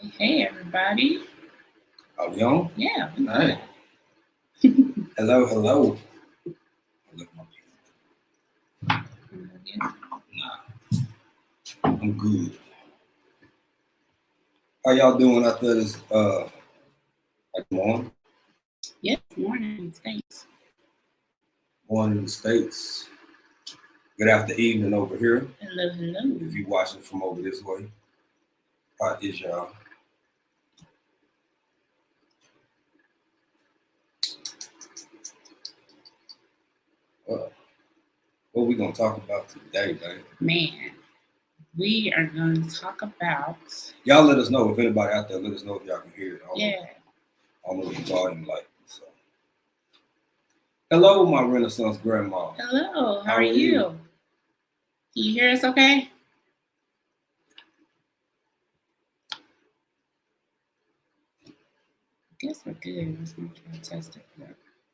Hey everybody. Are we on? Yeah. All right. Hello, hello. I left my Nah, I'm good. How y'all doing out there this like morning? Yes, morning. Thanks. Morning in the States. Good after evening over here. Hello, hello. If you watching from over this way. How is y'all? Uh, what we gonna talk about today, man? Man, we are going to talk about. Y'all let us know if anybody out there. Let us know if y'all can hear it. Yeah. I don't know what the volume like. So. Hello, my Renaissance grandma. Hello. How are you? Can you hear us? Okay. I guess we're good. Let's try to test it.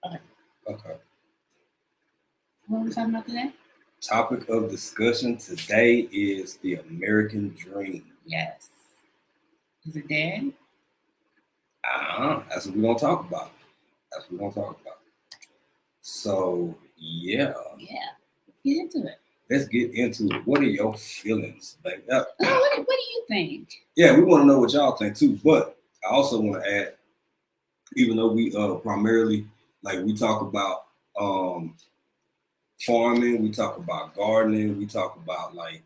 Okay. Okay. What are we talking about today? Topic of discussion today is the American dream. Yes. Is it dead? That's what we're gonna talk about. That's what we're gonna talk about. So yeah. Yeah. Let's get into it. Let's get into it. What are your feelings, baby? What do you think? Yeah, we want to know what y'all think too. But I also want to add, even though we primarily like we talk about farming, we talk about gardening, we talk about like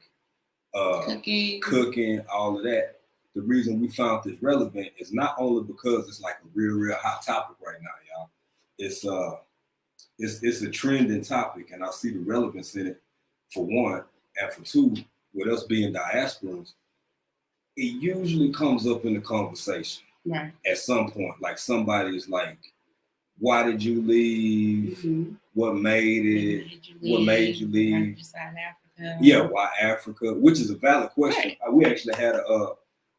cooking, all of that. The reason we found this relevant is not only because it's like a real hot topic right now, y'all. It's a trending topic, and I see the relevance in it for one, and for two, with us being diasporans, it usually comes up in the conversation. Right. At some point, like somebody's like, "Why did you leave? Mm-hmm. What made it? What made you leave? South Africa. Yeah, why Africa?" Which is a valid question. Right. We actually had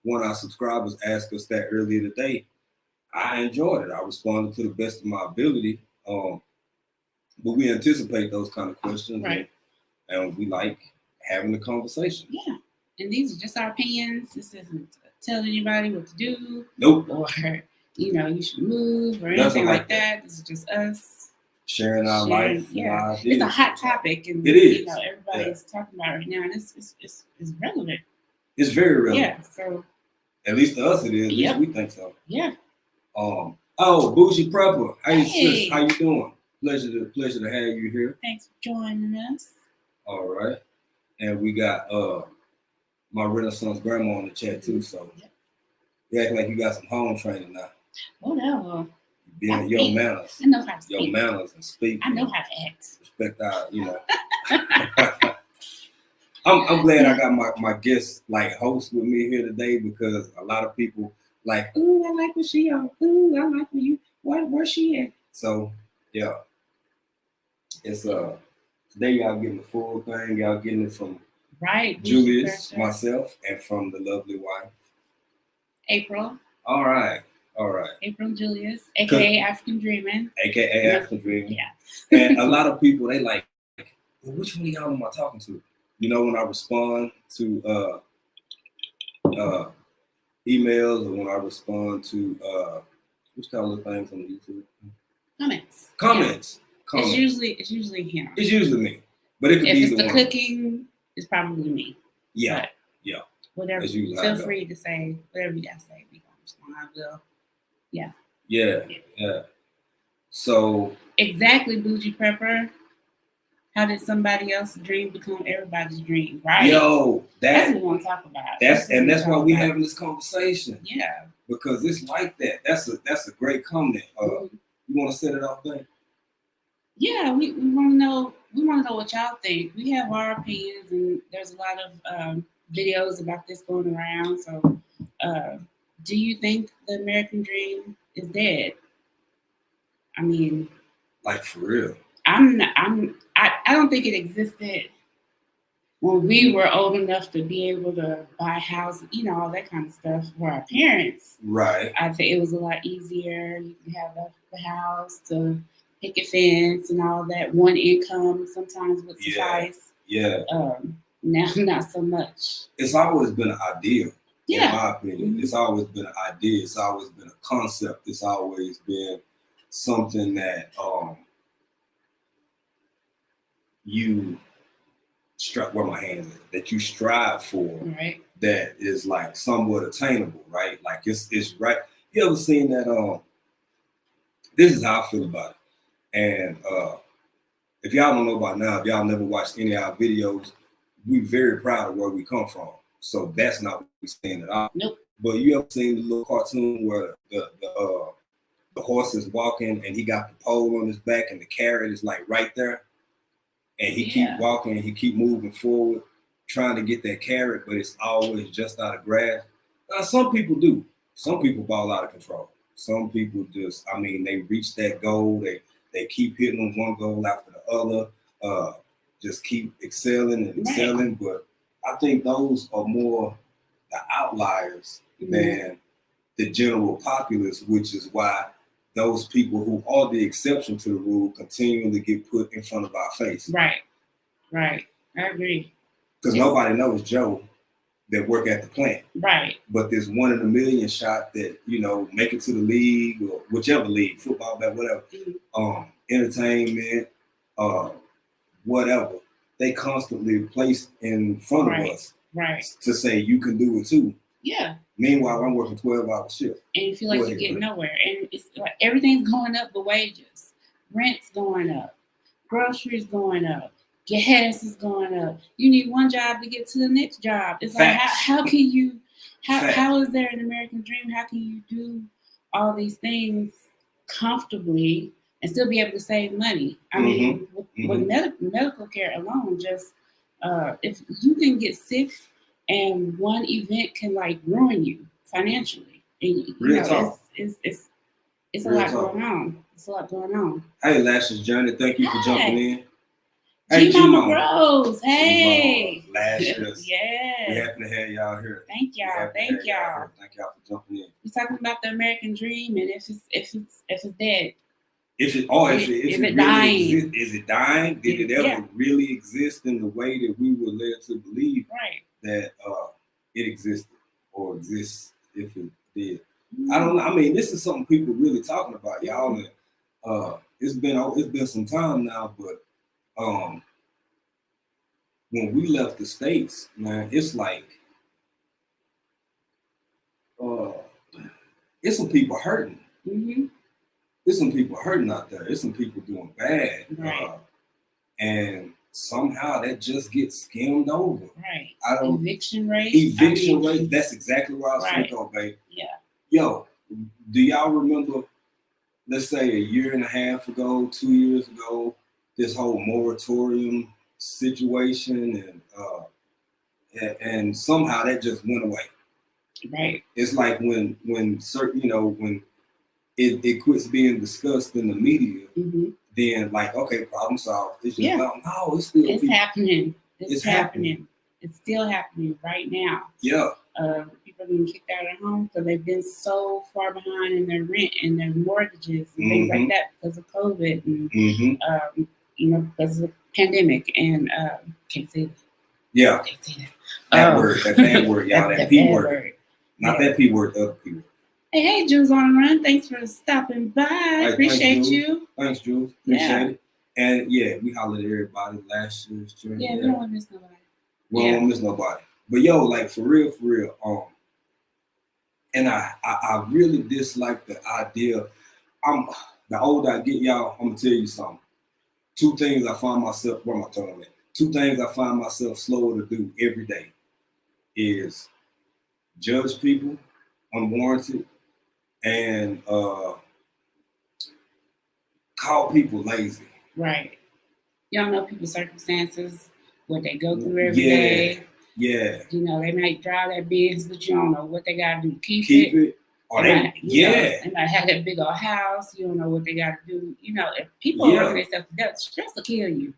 one of our subscribers ask us that earlier today. I enjoyed it. I responded to the best of my ability. But we anticipate those kind of questions, right? And we like having the conversation. Yeah, and these are just our opinions. This isn't telling anybody what to do. Nope. Or you should move or anything like that. This is just us sharing our life. Yeah, it's a hot topic, and it is. Everybody's talking about it right now, and it's relevant. It's very relevant. Yeah. So at least to us, it is. At least we think so. Yeah. Oh, Bougie Prepper. Hey, sis, how you doing? Pleasure to have you here. Thanks for joining us. All right. And we got my Renaissance grandma on the chat too, so you act like you got some home training now. Whatever. Being your manners. I know how to speak. Your manners and speak. I know how to act. Respect our, I'm glad I got my guest like host with me here today, because a lot of people like, ooh, I like what she on. Ooh, I like where she at. So yeah. It's today y'all getting the full thing. Y'all getting it from Julius, myself, and from the lovely wife, April. All right. April Julius, aka African Dreaming. AKA African Dreaming. Yeah. And a lot of people, they like, well, which one of y'all am I talking to? When I respond to emails, or when I respond to which kind of things on YouTube? Comments. Yeah. It's usually him. It's usually me, but it could be if it's the cooking, it's probably me. Yeah, but yeah. Whatever. Feel free to say whatever you gotta say. We gonna respond. I will. Yeah. Yeah. So exactly, Bougie Prepper. How did somebody else's dream become everybody's dream? Right. Yo, that's what we want to talk about. That's why we're having this conversation. Yeah. Because it's like that. That's a great comment. You want to set it off there? Yeah, we want to know. We want to know what y'all think. We have our opinions, and there's a lot of videos about this going around. So, do you think the American dream is dead? I mean, like for real? I don't think it existed when we were old enough to be able to buy houses, all that kind of stuff for our parents. Right. I think it was a lot easier. You can have the house to picket fence and all that. One income sometimes would suffice. Yeah. Now, not so much. It's always been an ideal. Yeah. In my opinion, it's always been an idea. It's always been a concept. It's always been something that you strive. Where my hands at? That you strive for. Right. That is like somewhat attainable, right? Like it's right. You ever seen that? This is how I feel about it. And if y'all don't know about now, if y'all never watched any of our videos, we very proud of where we come from. So that's not what we're saying at all. Nope. But you ever seen the little cartoon where the horse is walking and he got the pole on his back and the carrot is like right there, and he keep walking and he keep moving forward, trying to get that carrot, but it's always just out of grasp. Now, some people do. Some people ball out of control. Some people just, I mean, they reach that goal. They keep hitting one goal after the other. Just keep excelling and excelling. Right. But I think those are more the outliers than the general populace, which is why those people who are the exception to the rule continually get put in front of our face. Right. I agree. Because nobody knows Joe that work at the plant. Right. But there's 1 in a million shot that, make it to the league or whichever league, football, whatever, entertainment, whatever. They constantly placed in front of us to say you can do it too. Yeah. Meanwhile, I'm working 12-hour shift. And you feel like you're getting nowhere. And it's like everything's going up, the wages. Rent's going up. Groceries going up. Gas is going up. You need one job to get to the next job. It's like, how can you, how is there an American dream? How can you do all these things comfortably and still be able to save money? I mean, with medical care alone, just if you can get sick and one event can like ruin you financially, and it's a lot going on. It's a lot going on. Hey, Lashes Journey, thank you for jumping in. Hey, G-Mama Bros. Hey. Lashes. Yeah. We happy to have y'all here. Thank y'all. Thank y'all. Thank y'all for jumping in. We're talking about the American dream and if it's dead. Is it really dying? Is it dying? Did it ever really exist in the way that we were led to believe that it existed or exists if it did? I don't know. I mean, this is something people really talking about, y'all. And it's been some time now, but when we left the States, man, it's like it's some people hurting. There's some people hurting out there. There's some people doing bad. And somehow that just gets skimmed over. Eviction rate. Rate. That's exactly where I was going to go, babe. Yeah. Yo, do y'all remember, let's say a year and a half ago, 2 years ago, this whole moratorium situation and somehow that just went away. Right. It's like when certain, when it quits being discussed in the media, then like, okay, problem solved. It's just no, it's still happening. It's happening. It's still happening right now. Yeah. People are getting kicked out of their homes because they've been so far behind in their rent and their mortgages and things like that because of COVID and because of the pandemic and can't say that. Yeah. Can't say that. That word, that bad word, y'all. That P word. Not that P word, the other P word. Hey, Jules on the Run. Thanks for stopping by. Appreciate you. Thanks, Jules. Appreciate it. And we hollered at everybody last year's journey. Yeah, we don't want to miss nobody. We don't miss nobody. But yo, like for real, and I really dislike the idea. The older I get, y'all, I'm gonna tell you something. Two things I find myself slower to do every day is judge people unwarranted and call people lazy. Right. You don't know people's circumstances, what they go through every day. Yeah. They might drive that Benz, but you don't know what they got to do. Keep it. Or they might have that big old house. You don't know what they got to do. If people are working themselves to death, stress will kill you.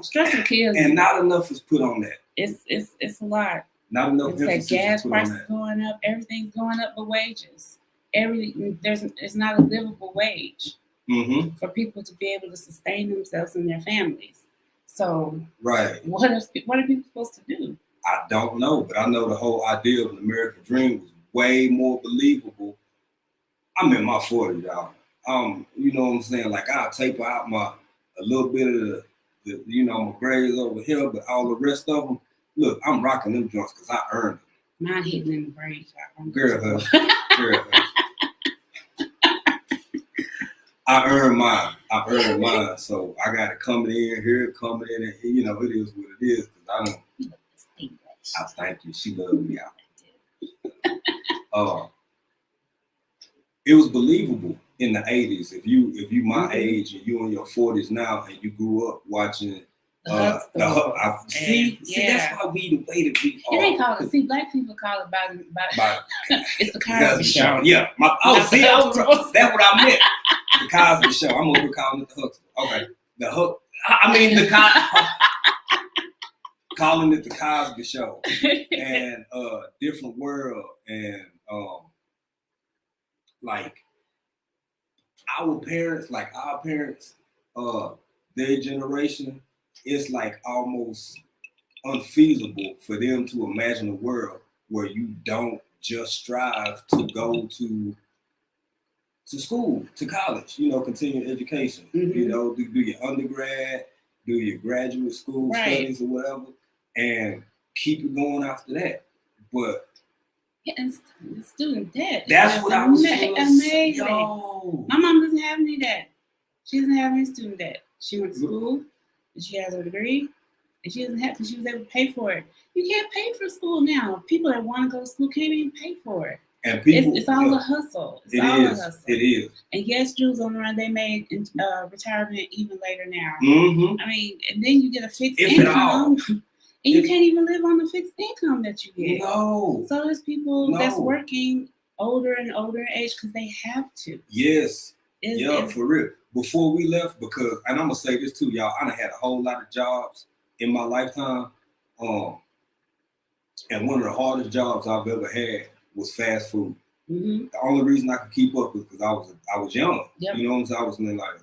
Stress will kill you. And not enough is put on that. It's a lot. Not enough. It's like gas prices going up. Everything's going up with wages. It's not a livable wage for people to be able to sustain themselves and their families. So what are people supposed to do? I don't know, but I know the whole idea of an American dream was way more believable. I'm in my 40s, y'all. You know what I'm saying? Like I'll taper out a little bit of the my grades over here, but all the rest of them, look, I'm rocking them joints because I earned them. Mine hitting in the brain. Girl, girl. I earned mine. So I got it coming in here, coming in, and it is what it is. Cause I don't. I thank you. She loved me out. It was believable in the 80s. If you my age and you in your 40s now, and you grew up watching. See, that's why we the way that we are. They call it. See, black people call it by it's the Cosby Show. Yeah. That's what I meant. The Cosby Show. I'm over calling it the Huxtable. Okay. The hook. I mean calling it the Cosby Show and different world and like our parents, their generation, it's like almost unfeasible for them to imagine a world where you don't just strive to go to school, to college, continuing education, do your undergrad, do your graduate school studies or whatever, and keep it going after that. But and student debt. That's what I was amazing. Yo. My mom doesn't have any debt. She doesn't have any student debt. She went to school, and she has her degree, and she doesn't have because she was able to pay for it. You can't pay for school now. People that want to go to school can't even pay for it. And people, it's all a hustle. It is. And yes, Jews on the run, they made retirement even later now. Mm-hmm. I mean, and then you get a fixed income. And you can't even live on the fixed income that you get. No. So there's people that's working older and older in age because they have to. Yes. For real. Before we left, and I'm going to say this too, y'all, I done had a whole lot of jobs in my lifetime. And one of the hardest jobs I've ever had was fast food. Mm-hmm. The only reason I could keep up was because I was young. Yep. You know what I'm saying? I was in like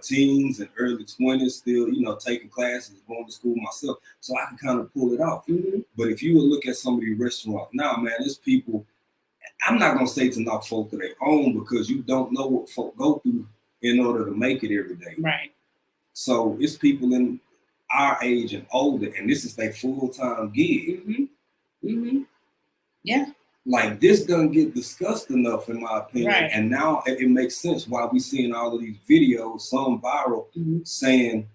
teens and early 20s, still, taking classes, going to school myself. So I could kind of pull it off. Mm-hmm. But if you would look at some of these restaurants now, man, there's people, I'm not going to say to knock folk to their own because you don't know what folk go through in order to make it every day. Right. So it's people in our age and older, and this is their full-time gig. Mm-hmm. Mm-hmm. Yeah. Like this doesn't get discussed enough, in my opinion. Right. And now it makes sense why we seeing all of these videos, some viral, saying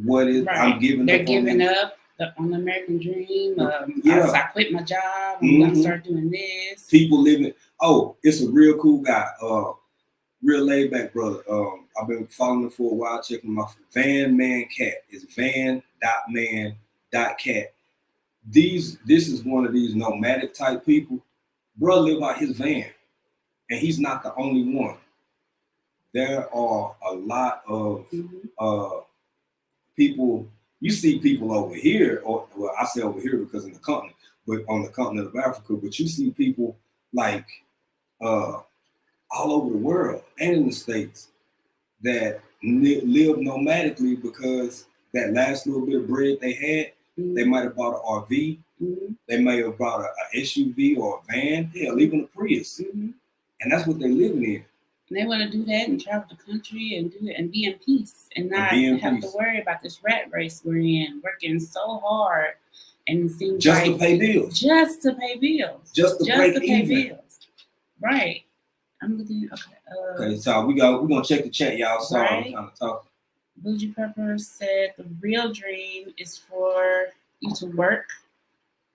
what is I'm giving They're up. They're giving up on the American dream. I quit my job. I'm gonna start doing this. People living. Oh, it's a real cool guy. Real laid back brother. I've been following him for a while, checking him out. Van Man Cat. It's van.man.cat. This is one of these nomadic type people. Bro live out his van, and he's not the only one. There are a lot of people. You see people over here, I say over here because in the continent, but on the continent of Africa. But you see people like all over the world and in the States that live nomadically because that last little bit of bread they had. They might have bought an RV. They may have bought a SUV or a van. Hell, even a Prius. And that's what they're living in. And they want to do that and travel the country and do it and be in peace and not have to worry about this rat race we're in, working so hard and it seems just to pay bills. Just to pay bills. Just to pay bills. Right. I'm looking. Okay, so we're gonna check the chat, y'all. Sorry, I'm trying to talk. Bougie Pepper said the real dream is for you to work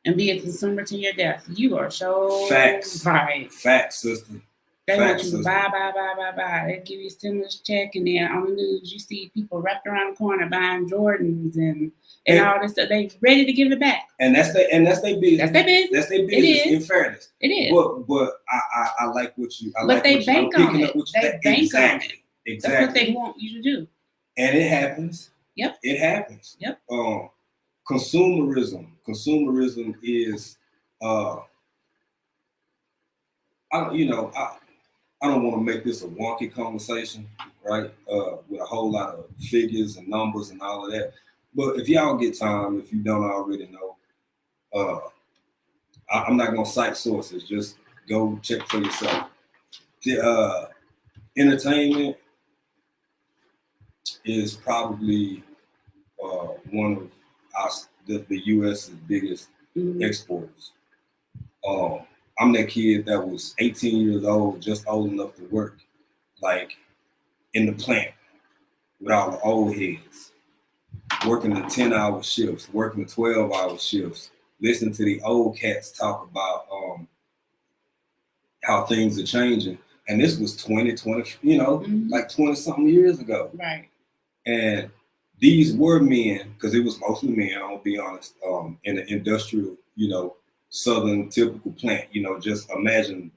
and be a consumer to your death. You are so facts. Right. Facts, sister. They want you to buy. They give you a stimulus check, and then on the news you see people wrapped around the corner buying Jordans and all this stuff. They ready to give it back. And that's their business. That's their business. That's their business. In fairness, it is. But I like what you. But they bank on it. They bank on it. Exactly. That's what they want you to do. And it happens. Yep. It happens. Yep. Consumerism. Consumerism is I don't want to make this a wonky conversation, right? With a whole lot of figures and numbers and all of that. But if y'all get time, if you don't already know, I'm not gonna cite sources. Just go check for yourself. The entertainment is probably one of the U.S.'s biggest exporters. I'm that kid that was 18 years old, just old enough to work, like in the plant with all the old heads, working the 10-hour shifts, working the 12-hour shifts, listening to the old cats talk about how things are changing. And this was 20, like 20 something years ago. Right. And these were men, because it was mostly men, I'll be honest, in the industrial, Southern typical plant, just imagine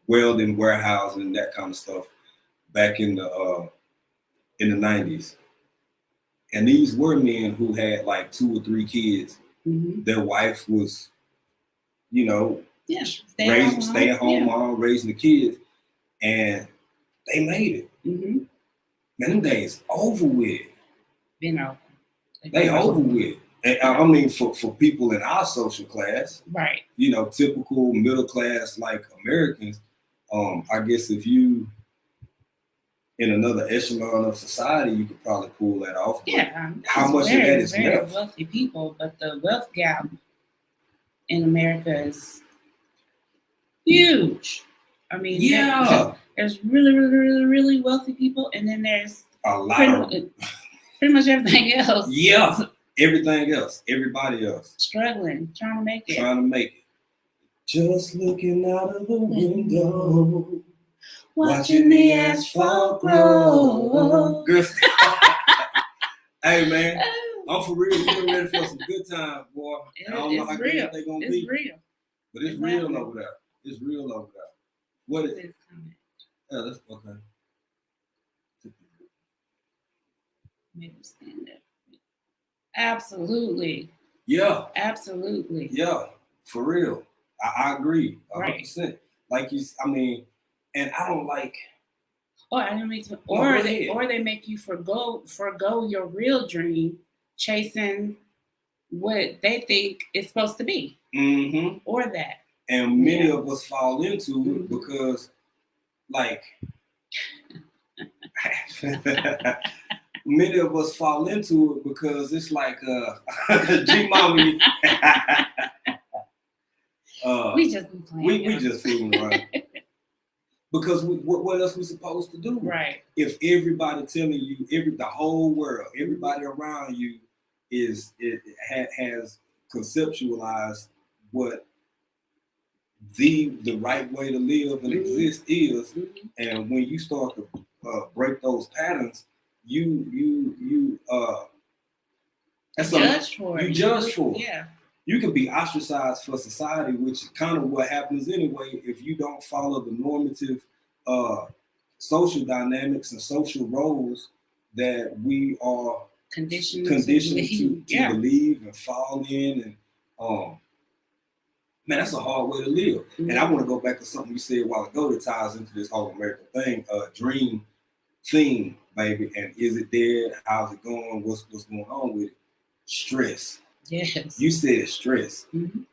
welding, warehousing, that kind of stuff back in the 90s. And these were men who had like 2 or 3 kids. Their wife was, stay at home mom, raising the kids, and they made it. Man, them days over with. Been over. They over with. And, I mean, for people in our social class, right? Typical middle class like Americans. I guess if you in another echelon of society, you could probably pull that off. Yeah, how much of that is very left? Wealthy people, but the wealth gap in America is huge. I mean, there's really, really, really, really wealthy people, and then there's a lot pretty much everything else. Yeah, everything else, everybody else struggling, trying to make it. Just looking out of the window, watching the asphalt grow. Hey man, I'm for real. You're ready for some good times, boy. I don't know how good they're gonna be. It's real. But it's real over there. It's real over there. What is it? Yeah, that's okay. Maybe stand up. Absolutely. Yeah. Absolutely. Yeah, for real. I agree. 100%. Right. Like and I don't like. Or they make you forgo your real dream, chasing what they think it's supposed to be. Or that. And many of us fall into it because, like, many of us fall into it because it's like, G Mommy. We just be playing. We just fooling around. Because what else we supposed to do? Right. If everybody telling you, the whole world, everybody around you has conceptualized what the right way to live and exist is, and when you start to break those patterns, you judge for it. You judge for it. Yeah. You can be ostracized for society, which is kind of what happens anyway if you don't follow the normative social dynamics and social roles that we are conditioned to believe and fall in. And man, that's a hard way to live. And I want to go back to something you said a while ago that ties into this whole American thing, dream theme, baby. And is it dead? How's it going? What's going on with it? Stress. Yes. You said stress. I'm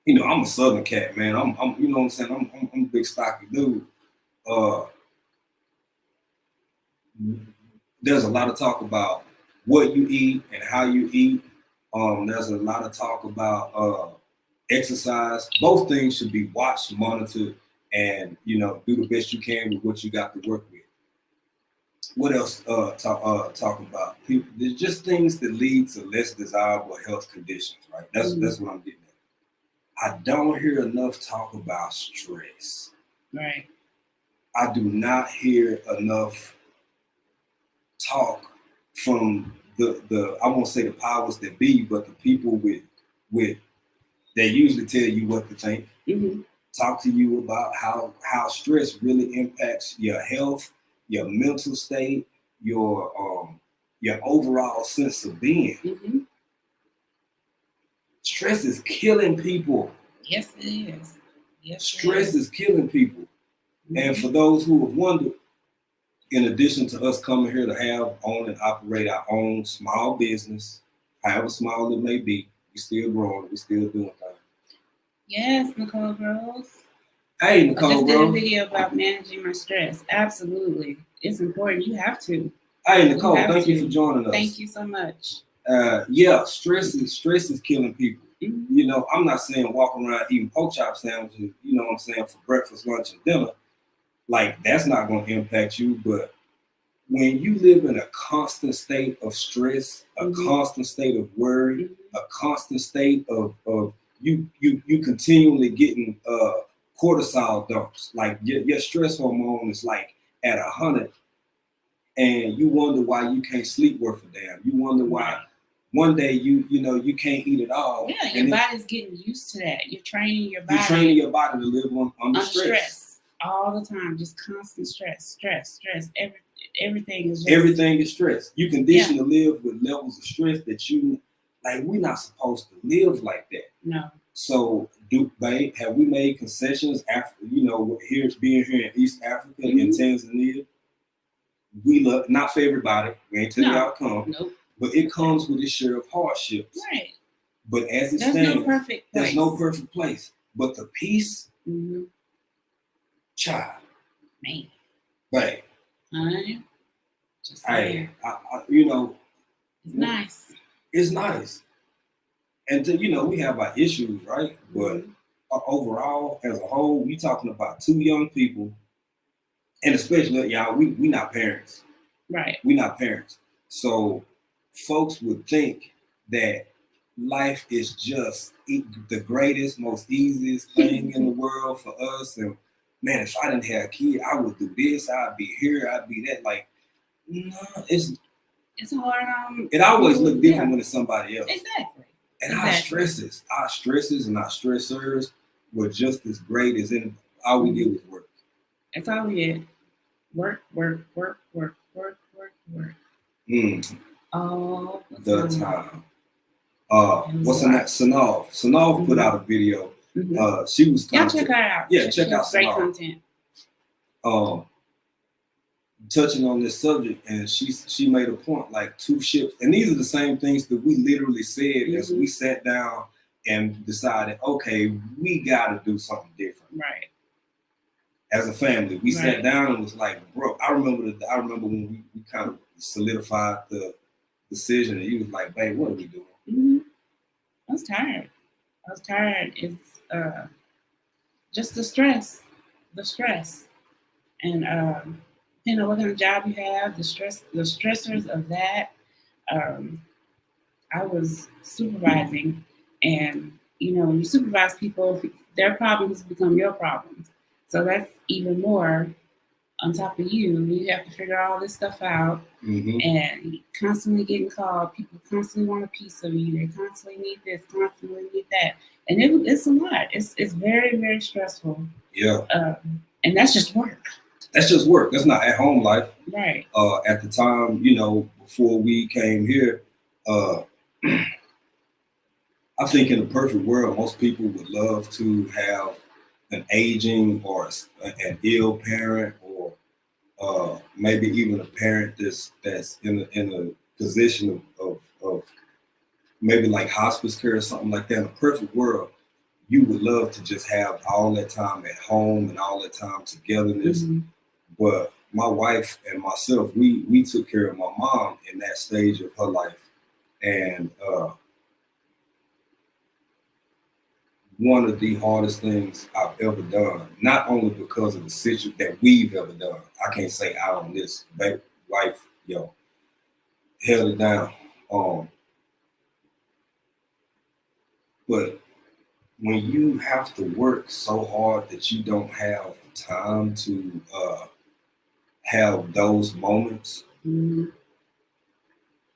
a Southern cat, man. I'm you know what I'm saying? I'm a big stocky dude. There's a lot of talk about what you eat and how you eat. There's a lot of talk about exercise. Both things should be watched, monitored, and do the best you can with what you got to work with. What else talk about? People, there's just things that lead to less desirable health conditions, right? That's what I'm getting at. I don't hear enough talk about stress. Right. I do not hear enough talk from the I won't say the powers that be, but the people with they usually tell you what to think. Talk to you about how stress really impacts your health, your mental state, your overall sense of being. Stress is killing people. Yes, it is. Yes, stress is killing people. And for those who have wondered, in addition to us coming here to have, own, and operate our own small business, however small it may be, we still growing, we still doing things. Yes, Nicole Rose. Hey, I Nicole just did a Rose. video about managing my stress. Absolutely. It's important. You have to. Hey, Nicole, have thank you to. for joining us. Thank you so much. Yeah, stress is killing people. Mm-hmm. You know, I'm not saying walk around eating pork chop sandwiches, you know what I'm saying, for breakfast, lunch, and dinner. Like, that's not going to impact you. But when you live in a constant state of stress, a Mm-hmm. constant state of worry, Mm-hmm. a constant state of you continually getting cortisol dumps, like your stress hormone is like at 100, and you wonder why you can't sleep worth a damn. You wonder why one day you can't eat at all. Yeah, your body's getting used to that. You're training your body. You're training your body to live under stress all the time, just constant stress. Everything is just, everything is stress. You condition to live with levels of stress that you like. We're not supposed to live like that. No. So, have we made concessions after being here in East Africa Mm-hmm. in Tanzania? We love, not for everybody. We ain't tell you how it comes. Nope. But it comes with its share of hardships. Right. But as it stands, there's no perfect place. But the peace, mm-hmm. child, man, babe, just I it's nice. It's nice, and we have our issues, right? But overall, as a whole, we talking about two young people, and especially y'all, we not parents, right? We not parents, so folks would think that life is just the greatest, most easiest thing in the world for us. And man, if I didn't have a kid, I would do this. I'd be here. I'd be that. Like, no, it's hard. It always look different when it's somebody else. Exactly. And our stresses and our stressors were just as great as any. All we did was work. That's all we did. Work. All the time. What's her name? Sanov put out a video. Mm-hmm. She was y'all check her out. Yeah, check out great Sanov. Content. Touching on this subject, and she made a point, like 2 ships, and these are the same things that we literally said as we sat down and decided, okay, we got to do something different. Right. As a family, we sat down and was like, bro, I remember when we kind of solidified the decision, and he was like, babe, what are we doing? Mm-hmm. I was tired. It's just the stress, and depending on what kind of job you have, the stressors of that. I was supervising, and when you supervise people, their problems become your problems. So that's even more on top of you. You have to figure all this stuff out, and constantly getting called. People constantly want a piece of you. They constantly need this, constantly need that, and it's a lot. It's very, very stressful. Yeah. And that's just work. That's just work. That's not at home life. Right. At the time, before we came here, I think in a perfect world, most people would love to have an aging or an ill parent, or maybe even a parent that's in a position of maybe like hospice care or something like that. In a perfect world, you would love to just have all that time at home and all that time togetherness. But my wife and myself, we took care of my mom in that stage of her life, and one of the hardest things I've ever done, not only because of the situation that we've ever done. I can't say out on this, but wife, held it down. But when you have to work so hard that you don't have time to have those moments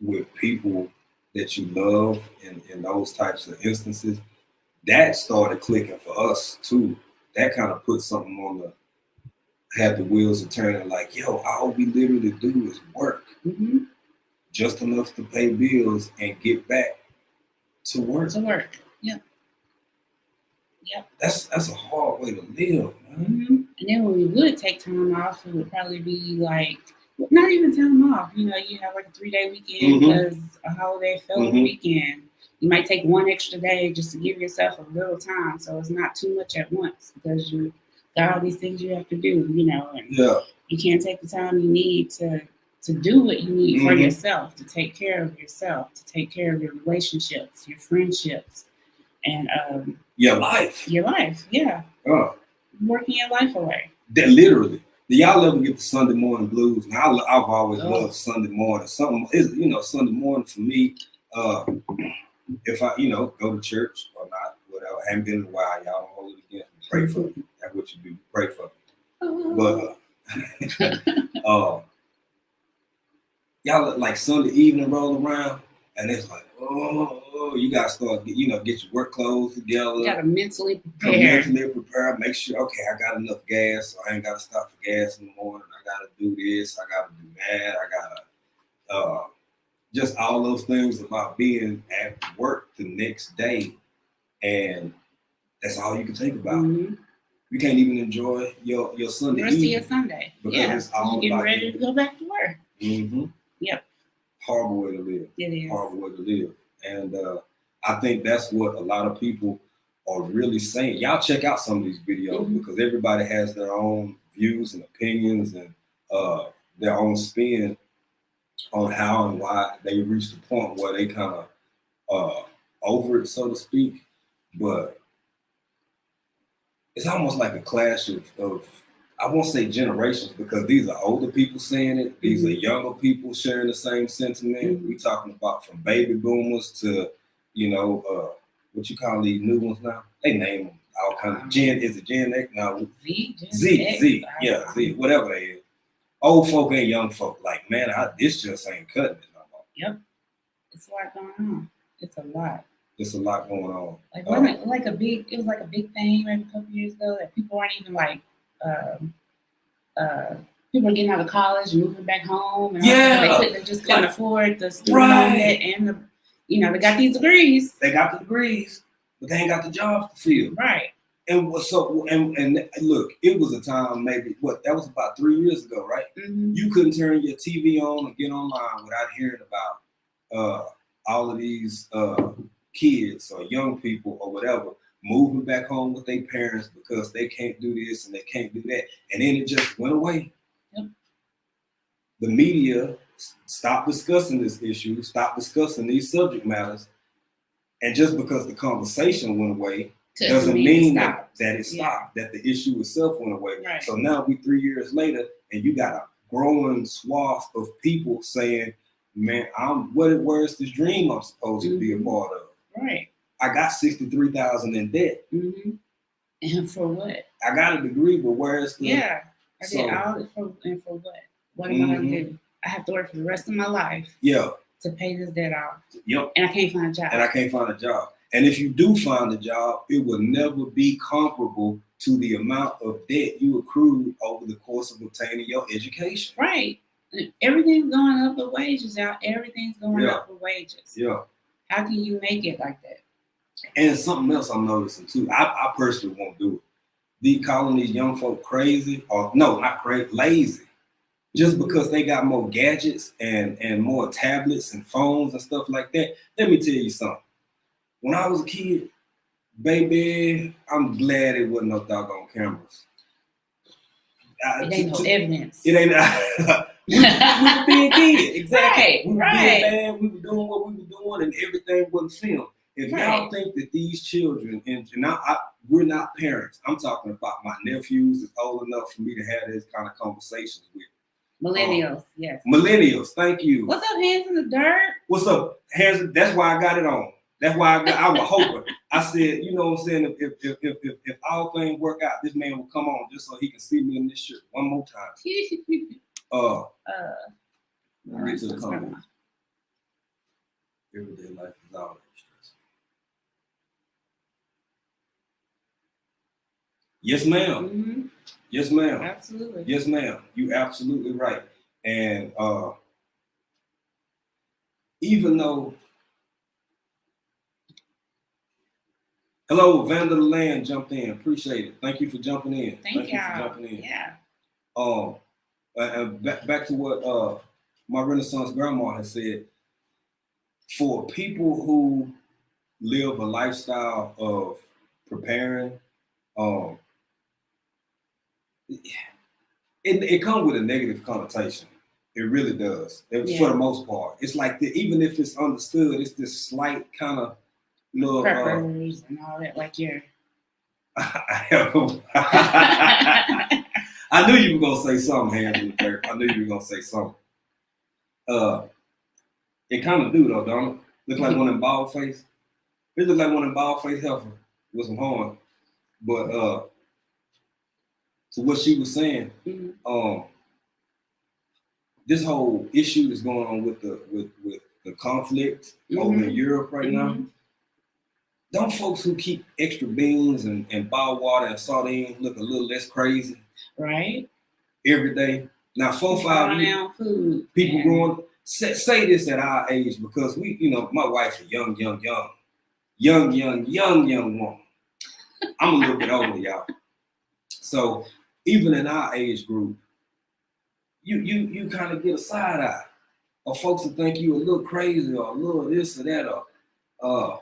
with people that you love in those types of instances, that started clicking for us too. That kind of put something on had the wheels are turning, like, all we literally do is work. Just enough to pay bills and get back to work. Yep. That's a hard way to live, man. And then when we would take time off, it would probably be like Not even time off. You know, you have like a 3-day weekend because a holiday fell on the weekend. You might take one extra day just to give yourself a little time, so it's not too much at once because you got all these things you have to do. You know, and you can't take the time you need to do what you need for yourself, to take care of yourself, to take care of your relationships, your friendships, and your life. Your life, yeah. Working your life away. That literally. Do y'all ever get the Sunday morning blues? And I've always loved Sunday morning. Something is, Sunday morning for me. If I, go to church or not, whatever. I haven't been in a while. Y'all don't hold it against me. Pray for me. That's what you do. Pray for me. But y'all like Sunday evening roll around, and it's like, you gotta start, get your work clothes together. You gotta mentally prepare. Make sure, okay, I got enough gas, so I ain't gotta stop for gas in the morning. I gotta do this. I gotta do that. I gotta just all those things about being at work the next day, and that's all you can think about. You can't even enjoy your Sunday. The rest of your Sunday, because it's all getting about ready to go back to work. Yep. Horrible way to live. It is. Horrible way to live. And I think that's what a lot of people are really saying. Y'all check out some of these videos because everybody has their own views and opinions and their own spin on how and why they reached the point where they kind of over it, so to speak. But it's almost like a clash of I won't say generations because these are older people saying it. These are younger people sharing the same sentiment. We talking about from baby boomers to, what you call these new ones now? They name them all kind of Gen. Is it Gen X? No, Z. Yeah, Z. Whatever they is. Old folk and young folk. Like, man, this just ain't cutting it no more. Yep. It's a lot going on. It's a lot. It's a lot going on. Like, wasn't it like a big thing maybe a couple years ago that people weren't even like. People are getting out of college and moving back home, and they just couldn't afford the student loan debt and they got these degrees. They got the degrees, but they ain't got the jobs to fill. Right. And so and look, it was a time maybe that was about 3 years ago, right? You couldn't turn your TV on and get online without hearing about all of these kids or young people or whatever moving back home with their parents because they can't do this and they can't do that. And then it just went away. Yep. The media stopped discussing this issue, stopped discussing these subject matters. And just because the conversation went away doesn't mean that it stopped, that the issue itself went away. Right. So now we 3 years later and you got a growing swath of people saying, man, where's this dream I'm supposed to be a part of? Right. I got $63,000 in debt. And for what? I got a degree, but where's the? Yeah, I did all it for what? What am I gonna do? I have to work for the rest of my life. Yeah. To pay this debt off. Yep. And I can't find a job. And if you do find a job, it will never be comparable to the amount of debt you accrued over the course of obtaining your education. Right. Everything's going up with wages out. Everything's going up with wages. Yeah. How can you make it like that? And something else I'm noticing too. I personally won't do it. Calling these young folk crazy, or no, not crazy, lazy. Just because they got more gadgets and more tablets and phones and stuff like that. Let me tell you something. When I was a kid, baby, I'm glad it wasn't no doggone cameras. It ain't no evidence. It ain't. we were being kids, exactly. Right, we were being bad. We were doing what we were doing, and everything wasn't filmed. If y'all think that these children, and we're not parents. I'm talking about my nephews that's old enough for me to have this kind of conversations with. Millennials, yes. Millennials, thank you. What's up, Hands in the Dirt? What's up, Hands? That's why I got it on. That's why I was hoping. I said, you know what I'm saying? If all things work out, this man will come on just so he can see me in this shirt one more time. Get to the comments. Everyday life is all stressful. Yes, ma'am. Yes, ma'am. Absolutely. Yes, ma'am. You absolutely right. And even though, hello, Vander Land jumped in. Appreciate it. Thank you for jumping in. Thank you for jumping in. Yeah. Back to what my Renaissance grandma has said. For people who live a lifestyle of preparing, um, it comes with a negative connotation. It really does. For the most part, it's like even if it's understood, it's this slight kind of little preppers and all that. Like you're. I knew you were gonna say something, hands in the dirt. I knew you were gonna say something. It kind of do though, don't it? Look like one of them bald face. It look like one of them bald face heifer with some horn. But to what she was saying, this whole issue that's going on with the conflict over in Europe right now. Don't folks who keep extra beans and bottled water and sardines look a little less crazy? Right. Every day. Now, 4-5 years, people growing. Say this at our age because we, my wife's a young woman. I'm a little bit older, y'all. So even in our age group, you kind of get a side eye, or folks will think you a little crazy or a little this or that, or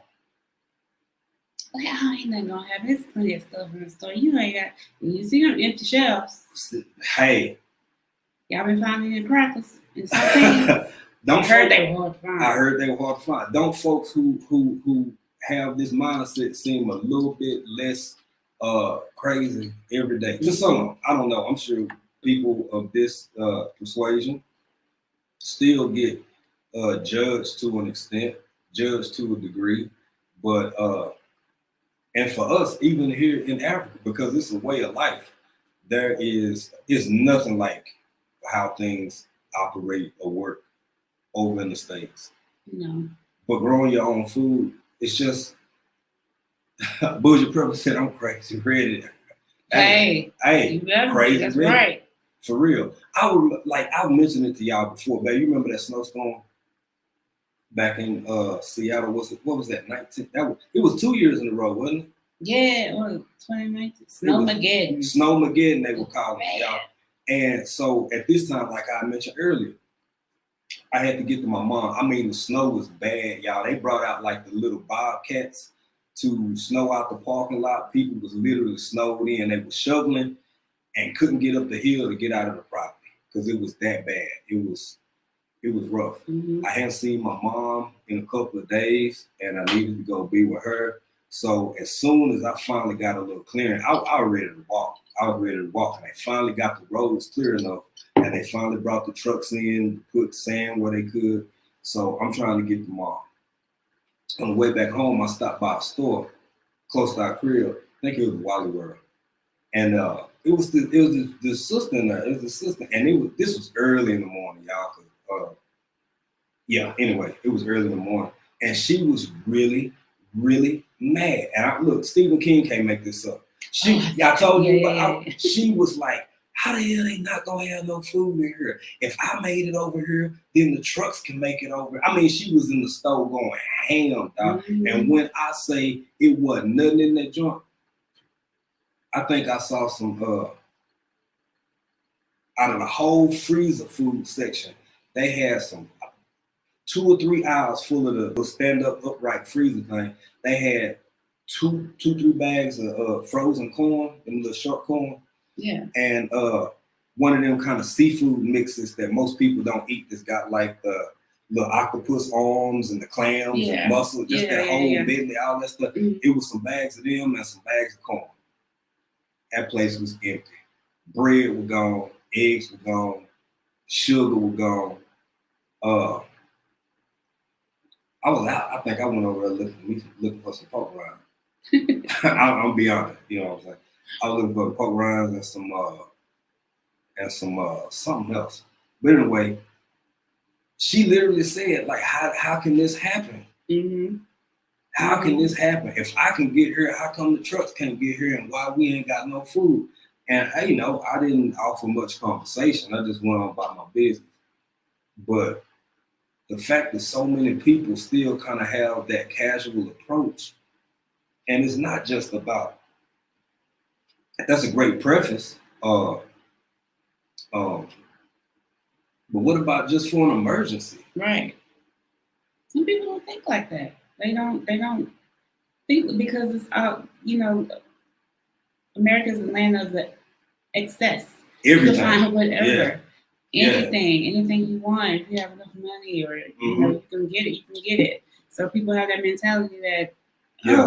ain't nothing gonna happen. There's plenty of stuff in the store. You ain't got. You see them empty shelves. Hey, y'all been finding the crackers and something. I heard they were hard to find. I heard they were hard to find. Don't folks who have this mindset seem a little bit less crazy every day? To some, I don't know. I'm sure people of this persuasion still get judged to an extent, judged to a degree, but and for us, even here in Africa, because it's a way of life, is nothing like how things operate or work over in the States. No. But growing your own food, it's just Bougie Prepper said, I'm crazy ready. Hey, crazy that's ready. Right. For real. I mentioned it to y'all before, babe. You remember that snowstorm back in Seattle? What was that? 19? It was 2 years in a row, wasn't it? Yeah, it was 2019. Snowmageddon. Snowmageddon, they were calling it, y'all. And so at this time, like I mentioned earlier, I had to get to my mom. I mean, the snow was bad, y'all. They brought out like the little bobcats to snow out the parking lot. People was literally snowed in. They were shoveling and couldn't get up the hill to get out of the property because it was that bad. It was rough. I hadn't seen my mom in a couple of days, and I needed to go be with her. So as soon as I finally got a little clearing, I was ready to walk. And they finally got the roads clear enough, and they finally brought the trucks in, put sand where they could. So I'm trying to get to mom. On the way back home, I stopped by a store close to our crib. I think it was Wally World. And it was the sister in there. It was the sister, and this was early in the morning, y'all. Anyway, it was early in the morning, and she was really, really mad. And look, Stephen King can't make this up. I told you, but she was like, "How the hell they not gonna have no food in here? If I made it over here, then the trucks can make it over." I mean, she was in the store going ham, dog. And when I say it wasn't nothing in that joint, I think I saw some out of the whole freezer food section, they had some 2 or 3 aisles full of the stand-up upright freezer thing. They had 3 bags of frozen corn, them little short corn. Yeah. And one of them kind of seafood mixes that most people don't eat that's got like the little octopus arms and the clams and mussels, just that whole medley, all that stuff. It was some bags of them and some bags of corn. That place was empty. Bread was gone, eggs were gone, sugar was gone. I was out. I think I went over there looking for some pork rinds. I'll be honest, you know what I'm saying. I was looking for the pork rinds and some something else. But anyway, she literally said, like, how can this happen? How can this happen? If I can get here, how come the trucks can't get here, and why we ain't got no food? And I didn't offer much conversation. I just went on about my business. But the fact that so many people still kind of have that casual approach, and it's not just about, that's a great preface. But what about just for an emergency? Right. Some people don't think like that. They don't think because it's America's the land of the excess. Everything. You can find whatever. Yeah. Anything you want. If you have enough money or you can get it, you can get it. So people have that mentality that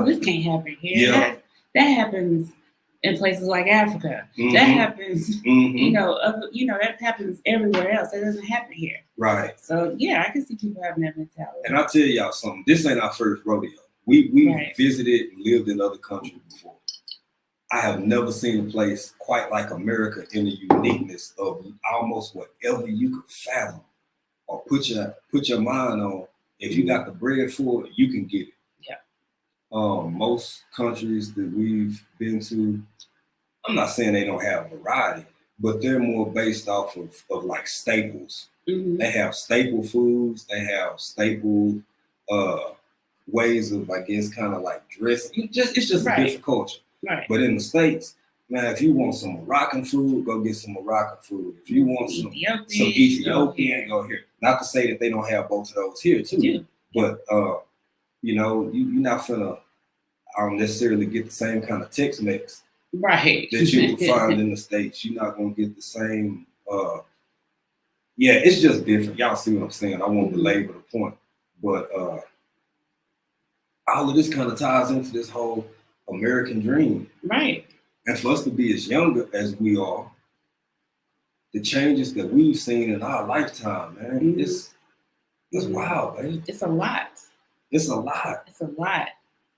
this can't happen here. Yeah. That happens in places like Africa. That happens, that happens everywhere else. That doesn't happen here. Right. So yeah, I can see people having that mentality. And I'll tell y'all something. This ain't our first rodeo. We visited and lived in other countries before. I have never seen a place quite like America in the uniqueness of almost whatever you could fathom or put your mind on. If you got the bread for it, you can get it. Yeah. Most countries that we've been to, I'm not saying they don't have variety, but they're more based off of like staples. Mm-hmm. They have staple foods. They have staple ways of, I guess, kind of like dressing. It's just a different culture. Right. But in the States, man, if you want some Moroccan food, go get some Moroccan food. If you want some Ethiopian, go here. Not to say that they don't have both of those here too. Yeah. But you're not finna necessarily get the same kind of Tex-Mex that you can find in the States. You're not gonna get the same. It's just different. Y'all see what I'm saying? I won't belabor the point, but all of this kind of ties into this whole American dream. Right. And for us to be as young as we are, the changes that we've seen in our lifetime, man, it's wild, man. It's a lot. It's a lot. It's a lot.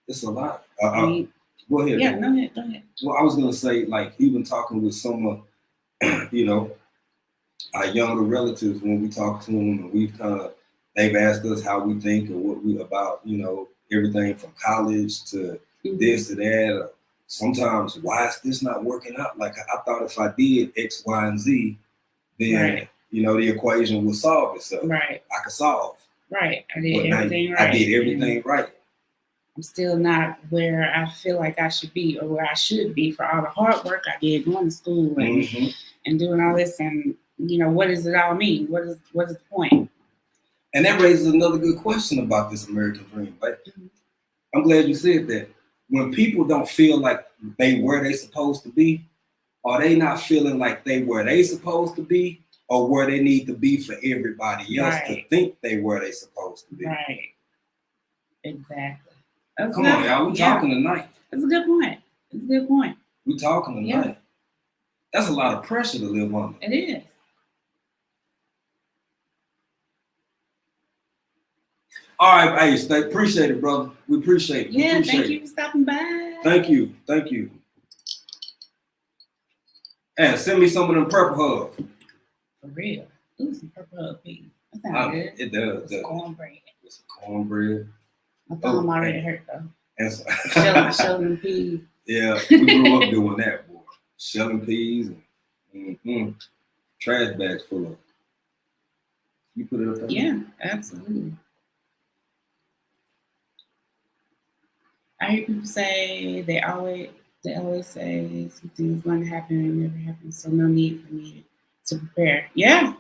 It's a lot. Go ahead. Yeah, go ahead. Well, I was gonna say, like, even talking with some of, our younger relatives, when we talk to them, and they've asked us how we think and what we about, everything from college to this to that. Or sometimes, why is this not working out? Like, I thought if I did X, Y, and Z, then the equation would solve itself. Right. I could solve. Right. I did everything right. I did everything right. I'm still not where I feel like I should be or where I should be for all the hard work I did going to school and doing all this. And what does it all mean? What is the point? And that raises another good question about this American dream. Right? I'm glad you said that. When people don't feel like they where they supposed to be, are they not feeling like they where they supposed to be, or where they need to be for everybody else to think they where they supposed to be? Right. Exactly. Come on, y'all. We talking tonight. That's a good point. We talking tonight. Yeah. That's a lot of pressure to live under. It is. All right, hey, appreciate it, brother. We appreciate it. Yeah, thank you for stopping by. Thank you. And send me some of them purple hugs. For real. Ooh, some purple hug peas. That sounds good. It does. It's cornbread. It's cornbread. My thumb already hurt though. And shelling peas. Yeah, we grew up doing that, boy. Shelling peas and trash bags full of. You put it up there? Yeah, absolutely. I hear people say they always say something's going to happen and it never happens, so no need for me to prepare. Yeah,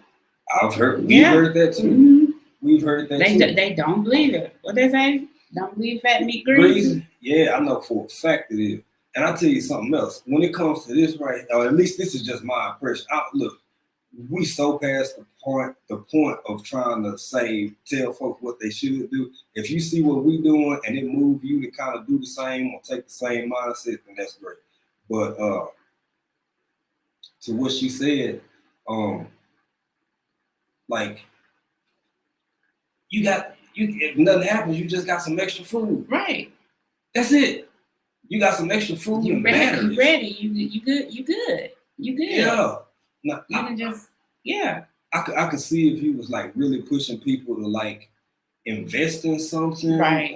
we've heard that too. Mm-hmm. We've heard that too. They don't believe it. What they say? Don't believe fat meat greasy. Yeah, I know for a fact it is. And I'll tell you something else. When it comes to this, right, or at least this is just my impression. Look, we so past the point of trying to tell folks what they should do. If you see what we doing and it move you to kind of do the same or take the same mindset, then that's great. But to what she said, like if nothing happens, you just got some extra food. Right. That's it. You got some extra food. You ready. You good. Yeah. No, I could see if he was like really pushing people to like invest in something, right?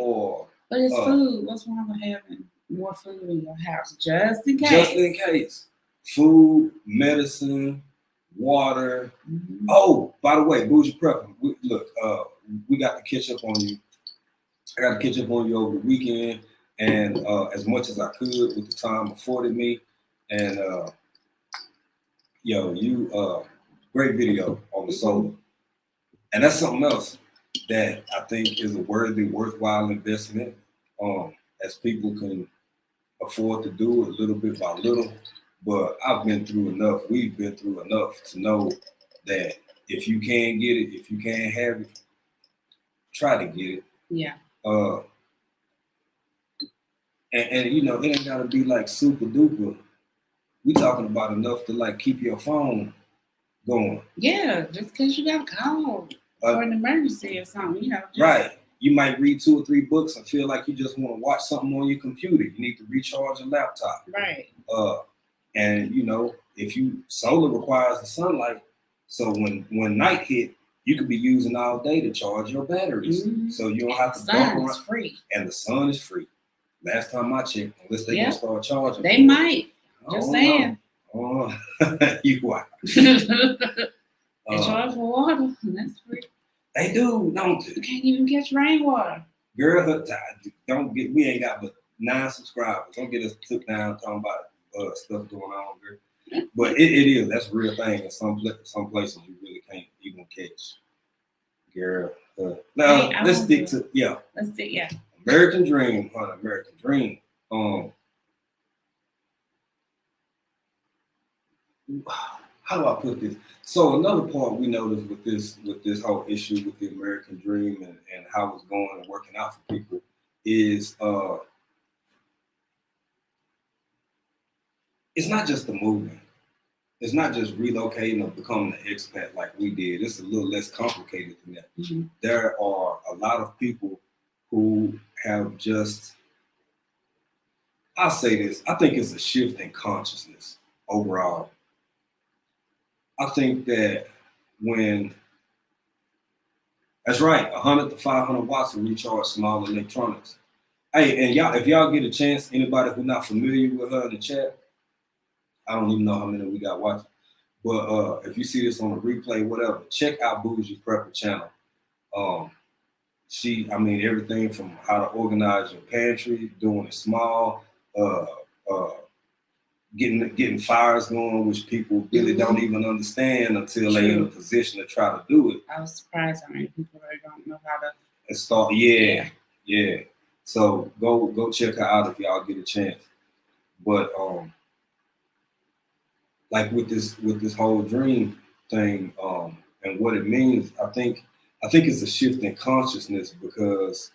But it's food. What's wrong with having more food in your house, just in case? Just in case. Food, medicine, water. Mm-hmm. Oh, by the way, bougie prep. We got to catch up on you. I got to catch up on you over the weekend, and as much as I could with the time afforded me, and you Great video on the solar. And that's something else that I think is a worthwhile investment. As people can afford to do it little bit by little. But I've been through enough. We've been through enough to know that if you can get it, if you can have it, try to get it. Yeah. And you know, it ain't gotta be like super duper. We talking about enough to like keep your phone going. Yeah, just because you got a call for an emergency or something, you know. Right. You might read 2 or 3 books and feel like you just want to watch something on your computer. You need to recharge your laptop. Right. And you know, if you solar requires the sunlight, so when night hit, you could be using all day to charge your batteries. So you don't have to bump around. Free. And the sun is free. Last time I checked, unless they can start charging. They might. Just saying. Oh, you are. They charge for water, and that's free. They do, don't they? You can't even catch rainwater. Girl, we ain't got but 9 subscribers. Don't get us took down talking about stuff going on, girl. But it is, that's a real thing. In some places you really can't even catch. Girl. Now let's stick to American Dream, honey, American Dream. How do I put this? So another part we noticed with this whole issue with the American Dream and how it's going and working out for people is it's not just the movement. It's not just relocating or becoming an expat like we did. It's a little less complicated than that. Mm-hmm. There are a lot of people who have just, I'll say this, I think it's a shift in consciousness overall. I think that that's right, 100 to 500 watts will recharge small electronics. Hey, and y'all, if y'all get a chance, anybody who's not familiar with her in the chat, I don't even know how many we got watching, but if you see this on the replay, whatever, check out Bougie Prepper channel. Everything from how to organize your pantry, doing it small, getting fires going, which people really don't even understand until they're in a position to try to do it. I was surprised how many people really don't know how to start. Yeah. So go check her out if y'all get a chance. But like with this whole dream thing, and what it means, I think it's a shift in consciousness, because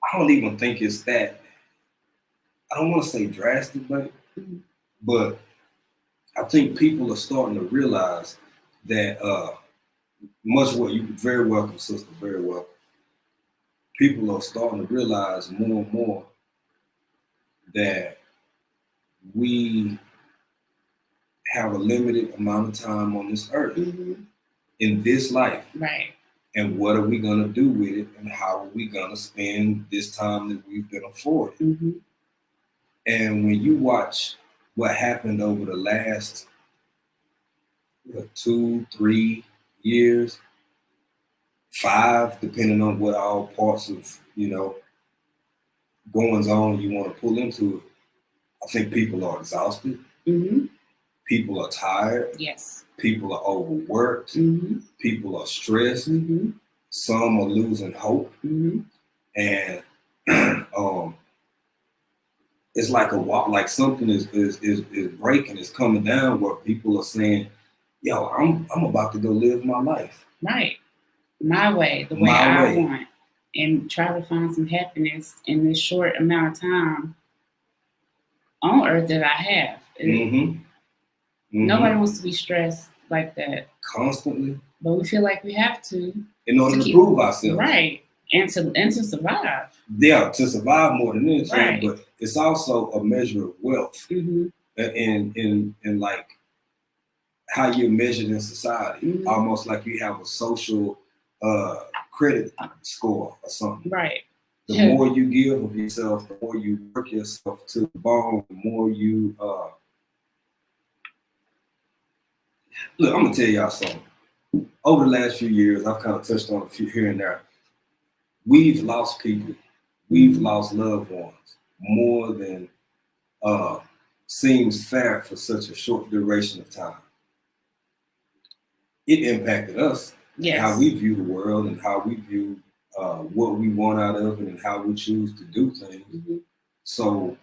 I don't even think it's that, I don't want to say drastic, but I think people are starting to realize that much what you very welcome, sister, very welcome. People are starting to realize more and more that we have a limited amount of time on this earth, in this life. Right. And what are we going to do with it, and how are we going to spend this time that we've been afforded? Mm-hmm. And when you watch what happened over the last 2, 3 years, 5, depending on what all parts of, goings on you want to pull into it, I think people are exhausted. Mm-hmm. People are tired. Yes. People are overworked. Mm-hmm. People are stressed. Mm-hmm. Some are losing hope. Mm-hmm. And it's like a walk, like something is breaking, it's coming down, where people are saying, yo, I'm about to go live my life. Right. My way, the way I want, and try to find some happiness in this short amount of time on earth that I have. Mm-hmm. Mm-hmm. Nobody wants to be stressed like that. Constantly. But we feel like we have to. In order to prove ourselves. Right. And to survive. Yeah, to survive more than anything. Right. But it's also a measure of wealth. Mm-hmm. In like how you're measured in society. Mm-hmm. Almost like you have a social credit score or something. Right. The more you give of yourself, the more you work yourself to the bone, the more you look, I'm gonna tell y'all something. Over the last few years, I've kind of touched on a few here and there. We've lost people. We've lost loved ones more than seems fair for such a short duration of time. it impacted us, Yes. how we view the world and how we view what we want out of it and how we choose to do things. Mm-hmm. So,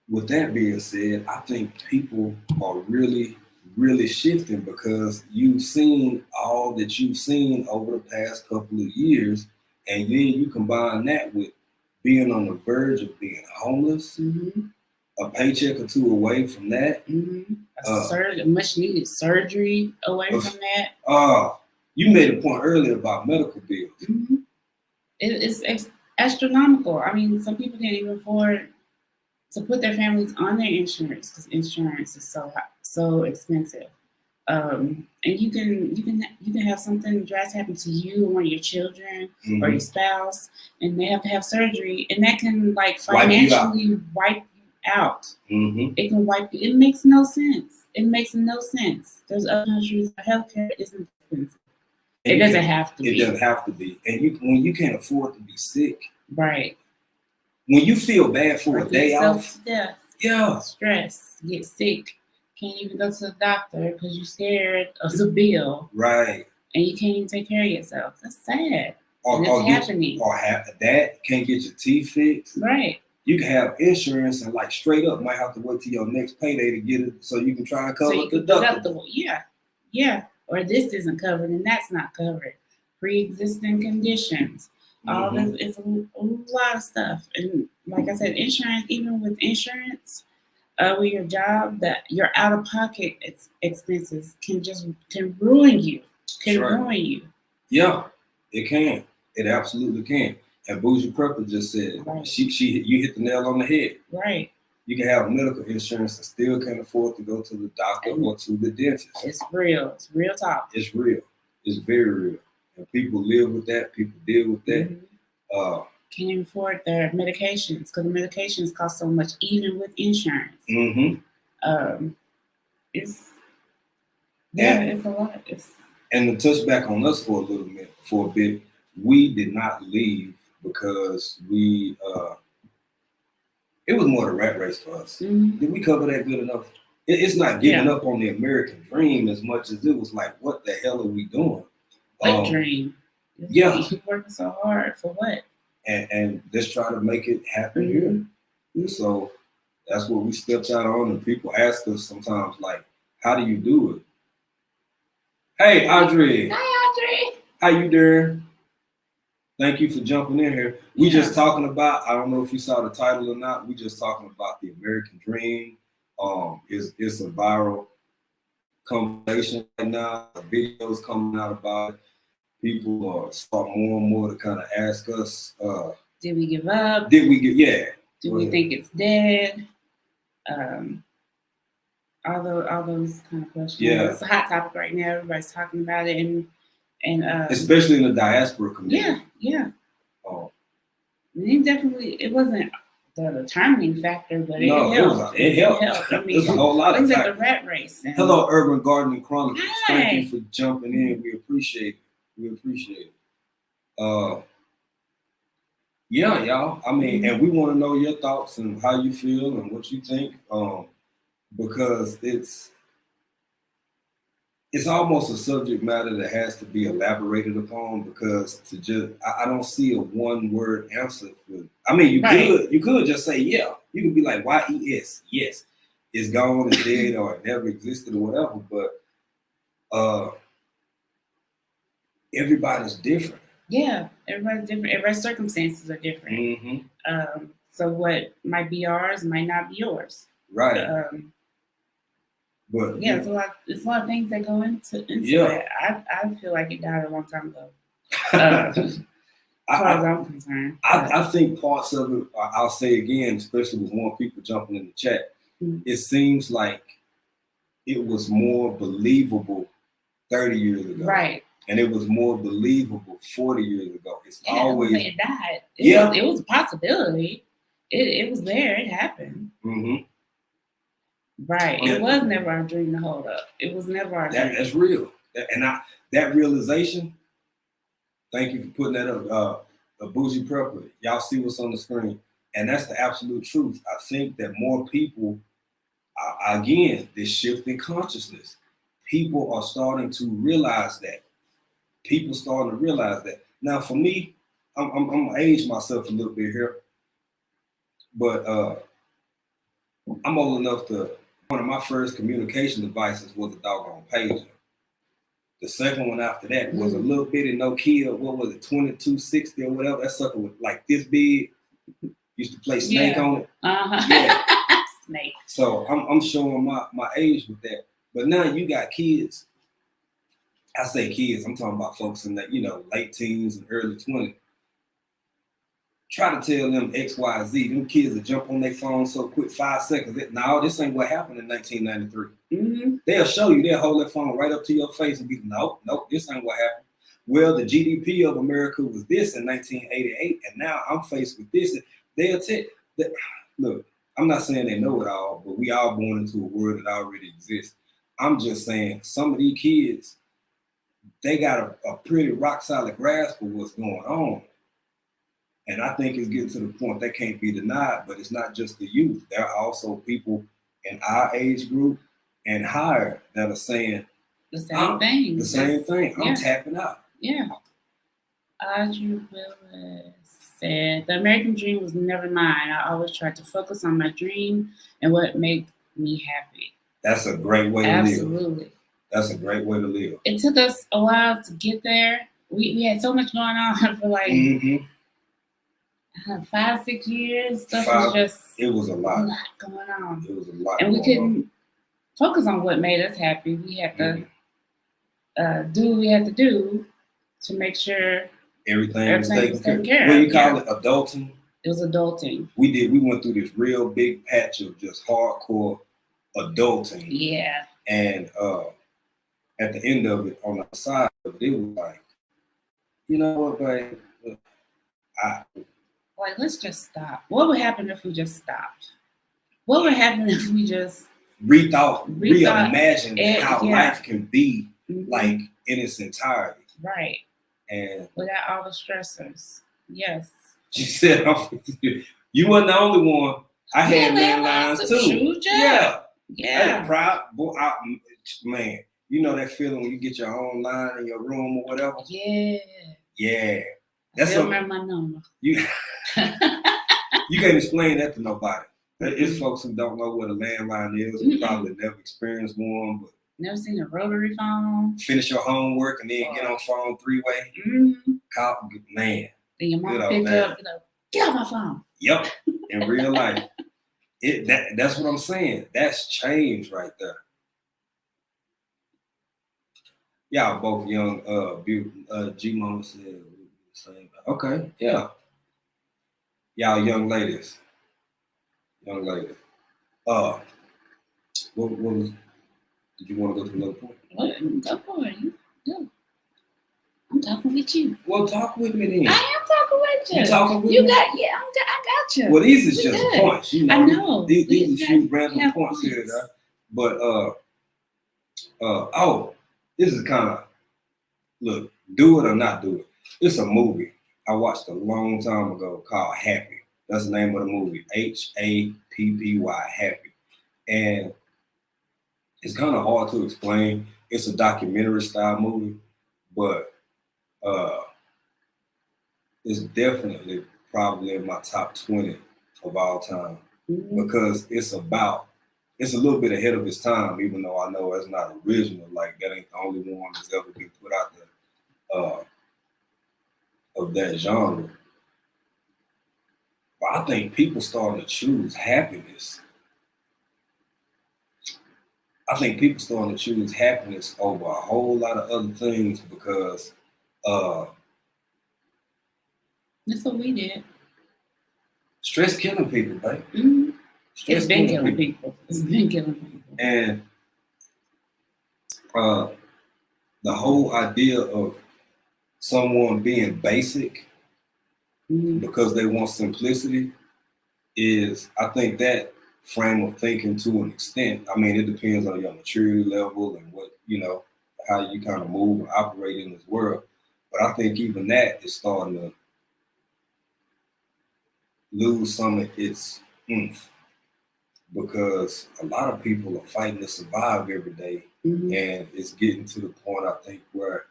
with that being said, I think people are really, really shifting because you've seen all that you've seen over the past couple of years, and then you combine that with being on the verge of being homeless, Mm-hmm. a paycheck or two away from that. Mm-hmm. A much needed surgery away from that. You made a point earlier about medical bills. Mm-hmm. It's astronomical. I mean, some people can't even afford to put their families on their insurance because insurance is so expensive. And you can have something drastic happen to you or one of your children Mm-hmm. or your spouse, and they have to have surgery, and that can like Wipe you out. financially wipe you out. Mm-hmm. It can wipe you. It makes no sense. It makes no sense. There's other countries where healthcare isn't expensive. It doesn't have to It be. doesn't have to be. And when you can't afford to be sick, Right. when you feel bad for a day off, Death, yeah, stress, get sick, can't even go to the doctor because you're scared of the bill, right, and you can't even take care of yourself. That's sad. or and it's happening. Or have that can't get your teeth fixed. Right. You can have insurance and like straight up might have to wait till your next payday to get it so you can try and cover the deductible. Yeah. Or this isn't covered and that's not covered. Pre-existing conditions. All this is a lot of stuff. And like I said, insurance, even with insurance, with your job, that your out-of-pocket expenses can ruin you. Ruin you. Yeah, it can. It absolutely can. And Bougie Prepper just said, right. You hit the nail on the head. Right. You can have medical insurance and still can't afford to go to the doctor or to the dentist. It's real. It's real talk. It's real. It's very real. And people live with that. People deal with that. Mm-hmm. Can't even afford their medications because the medications cost so much, even with insurance. Mm-hmm. It's a lot. And to touch back on us for a bit, we did not leave because it was more the rat race for us. Mm-hmm. Did we cover that good enough? It's not giving up on the American dream as much as it was like, what the hell are we doing? What dream? Yeah. You're working so hard for what? And just try to make it happen here. Mm-hmm. So that's what we stepped out on, and people ask us sometimes, like, how do you do it? Hey, Audrey. Hi, Audrey. How you doing? Thank you for jumping in here. We just talking about, I don't know if you saw the title or not, we just talking about the American dream. It's a viral conversation right now. The videos coming out about it. People are start more and more to kind of ask us, did we give up? Did we give, Do we think it's dead? All those kind of questions. Yeah. It's a hot topic right now. Everybody's talking about it, and especially in the diaspora community. Yeah. It wasn't the determining factor, but it helped. It helped. I mean, there's a whole lot of factors. The rat race. Hello, Urban Gardening Chronicles. Hi. Thank you for jumping in. We appreciate it. Yeah, y'all. I mean, and we want to know your thoughts and how you feel and what you think. Because it's almost a subject matter that has to be elaborated upon, because I don't see a one word answer for. I mean, you could just say yeah. You could be like YES, yes, it's gone, it's dead, or it never existed, or whatever. But everybody's different. Yeah, everybody's different. Everybody's circumstances are different. Mm-hmm. So what might be ours might not be yours. Right. But it's a lot of things that go into that. I feel like it died a long time ago. As far as I'm concerned. I think parts of it, I'll say again, especially with more people jumping in the chat, it seems like it was more believable 30 years ago. Right. And it was more believable 40 years ago. It's always it died. It was a possibility. It was there. It happened. Mm-hmm. Right. It was never our dream to hold up. It was never our dream. That's real. And that realization, thank you for putting that up. A Bougie Prepper. Y'all see what's on the screen. And that's the absolute truth. I think that more people, again, this shift in consciousness. people are starting to realize that. People starting to realize that. Now, for me, I'm gonna age myself a little bit here, but I'm old enough to. One of my first communication devices was a doggone pager. The second one after that was a little bitty Nokia. What was it, 2260 or whatever? That sucker was like this big. Used to play Snake on it. Yeah. Snake. So I'm showing my age with that. But now you got kids. I say kids. I'm talking about folks in that late teens and early 20s. Try to tell them X, Y, Z. Them kids will jump on their phone so quick, 5 seconds. No, this ain't what happened in 1993. They'll show you. They'll hold their phone right up to your face and be, nope, this ain't what happened. Well, the GDP of America was this in 1988, and now I'm faced with this. They'll tell. Look, I'm not saying they know it all, but we all born into a world that already exists. I'm just saying some of these kids, they got a pretty rock solid grasp of what's going on. And I think it's getting to the point that can't be denied, but it's not just the youth. There are also people in our age group and higher that are saying the same thing. The same thing. I'm tapping out. Yeah. Audrey Willis said, the American dream was never mine. I always tried to focus on my dream and what made me happy. That's a great way to live. Absolutely. That's a great way to live. It took us a while to get there. We had so much going on for like 5-6 years. It was a lot. A lot going on. It was a lot. And we couldn't focus on what made us happy. We had to do what we had to do to make sure everything was taken care of. What do you call it? Adulting? It was adulting. We went through this real big patch of just hardcore adulting. Yeah. And at the end of it, on the side of it, it was like, you know what, babe? Let's just stop. What would happen if we just stopped? What would happen if we just reimagined how life can be like in its entirety? Right. And without all the stressors. Yes. She said, you weren't the only one. I had landlines too. Yeah. Yeah. Man, you know that feeling when you get your own line in your room or whatever? Yeah. Yeah. I still remember my number. You can't explain that to nobody. It's folks who don't know what a landline is, who probably never experienced one, but never seen a rotary phone. Finish your homework and then get on phone 3-way. Call, man. Then your mom pick up, get off my phone. Yep. In real life. That's what I'm saying. That's change right there. Y'all both young, G Mama said same. Okay, yeah. Y'all young ladies. What was, did you want to go to another point? Go for it. Go. I'm talking with you. Well, talk with me then. I am talking with you. You talking with me? I got you. Well, these is just points. You know, I know. These are few random points here. But, this is kind of, look, do it or not do it. It's a movie I watched a long time ago called Happy. That's the name of the movie, Happy, Happy. And it's kind of hard to explain. It's a documentary style movie, but it's definitely probably in my top 20 of all time because it's a little bit ahead of its time, even though I know it's not original. Like that ain't the only one that's ever been put out there of that genre. But I think people starting to choose happiness. I think people starting to choose happiness over a whole lot of other things because that's what we did. Stress killing people, right? Mm-hmm. It's been killing people. And the whole idea of someone being basic because they want simplicity is, I think that frame of thinking to an extent. I mean, it depends on your maturity level and what, how you kind of move and operate in this world. But I think even that is starting to lose some of its oomph because a lot of people are fighting to survive every day and it's getting to the point I think where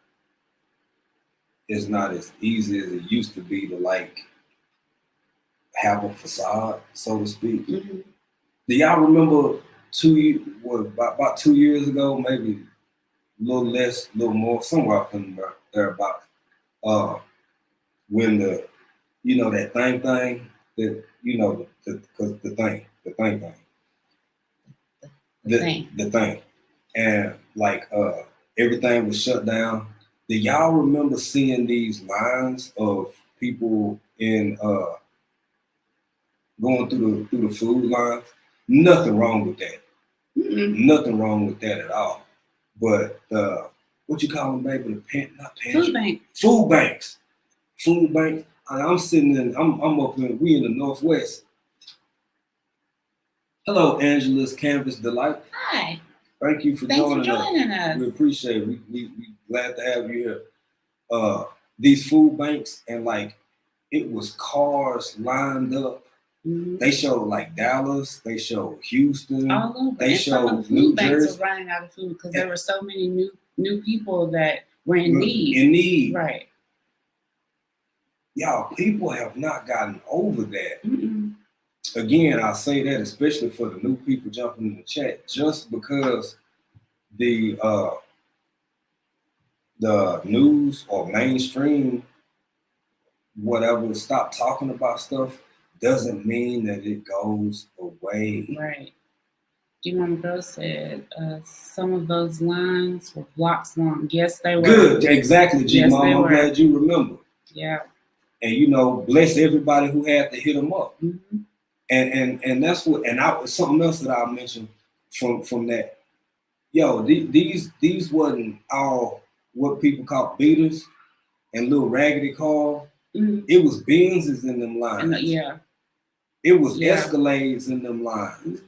it's not as easy as it used to be to like have a facade, so to speak. Do y'all remember about 2 years ago, maybe a little less, a little more, somewhere up in there about when the that thing that the thing, and like everything was shut down. Do y'all remember seeing these lines of people in going through the food lines? Nothing wrong with that. Nothing wrong with that at all. But what you call them, baby? Not pantry. Food banks. Food banks. I'm sitting in. I'm up in. We in the Northwest. Hello, Angela's Canvas Delight. Hi. Thank you for joining us. We appreciate it. We glad to have you here. These food banks, and like it was cars lined up. They showed like Dallas. They showed Houston. All over. They and showed some of the New food banks Jersey. were running out of food because there were so many new people that were in need. In need. Right. Y'all, people have not gotten over that. Again, I say that especially for the new people jumping in the chat, just because the news or mainstream, whatever, stop talking about stuff doesn't mean that it goes away. Right. Mama Girl said some of those lines were blocks long. Yes, they were. Good, exactly, G yes, Mama. I'm glad you remember. Yeah. And bless everybody who had to hit them up. And that's what. And something else that I'll mention from that. Yo, these wasn't all what people call beaters and little raggedy cars. It was Benzes in them lines. It was Escalades in them lines.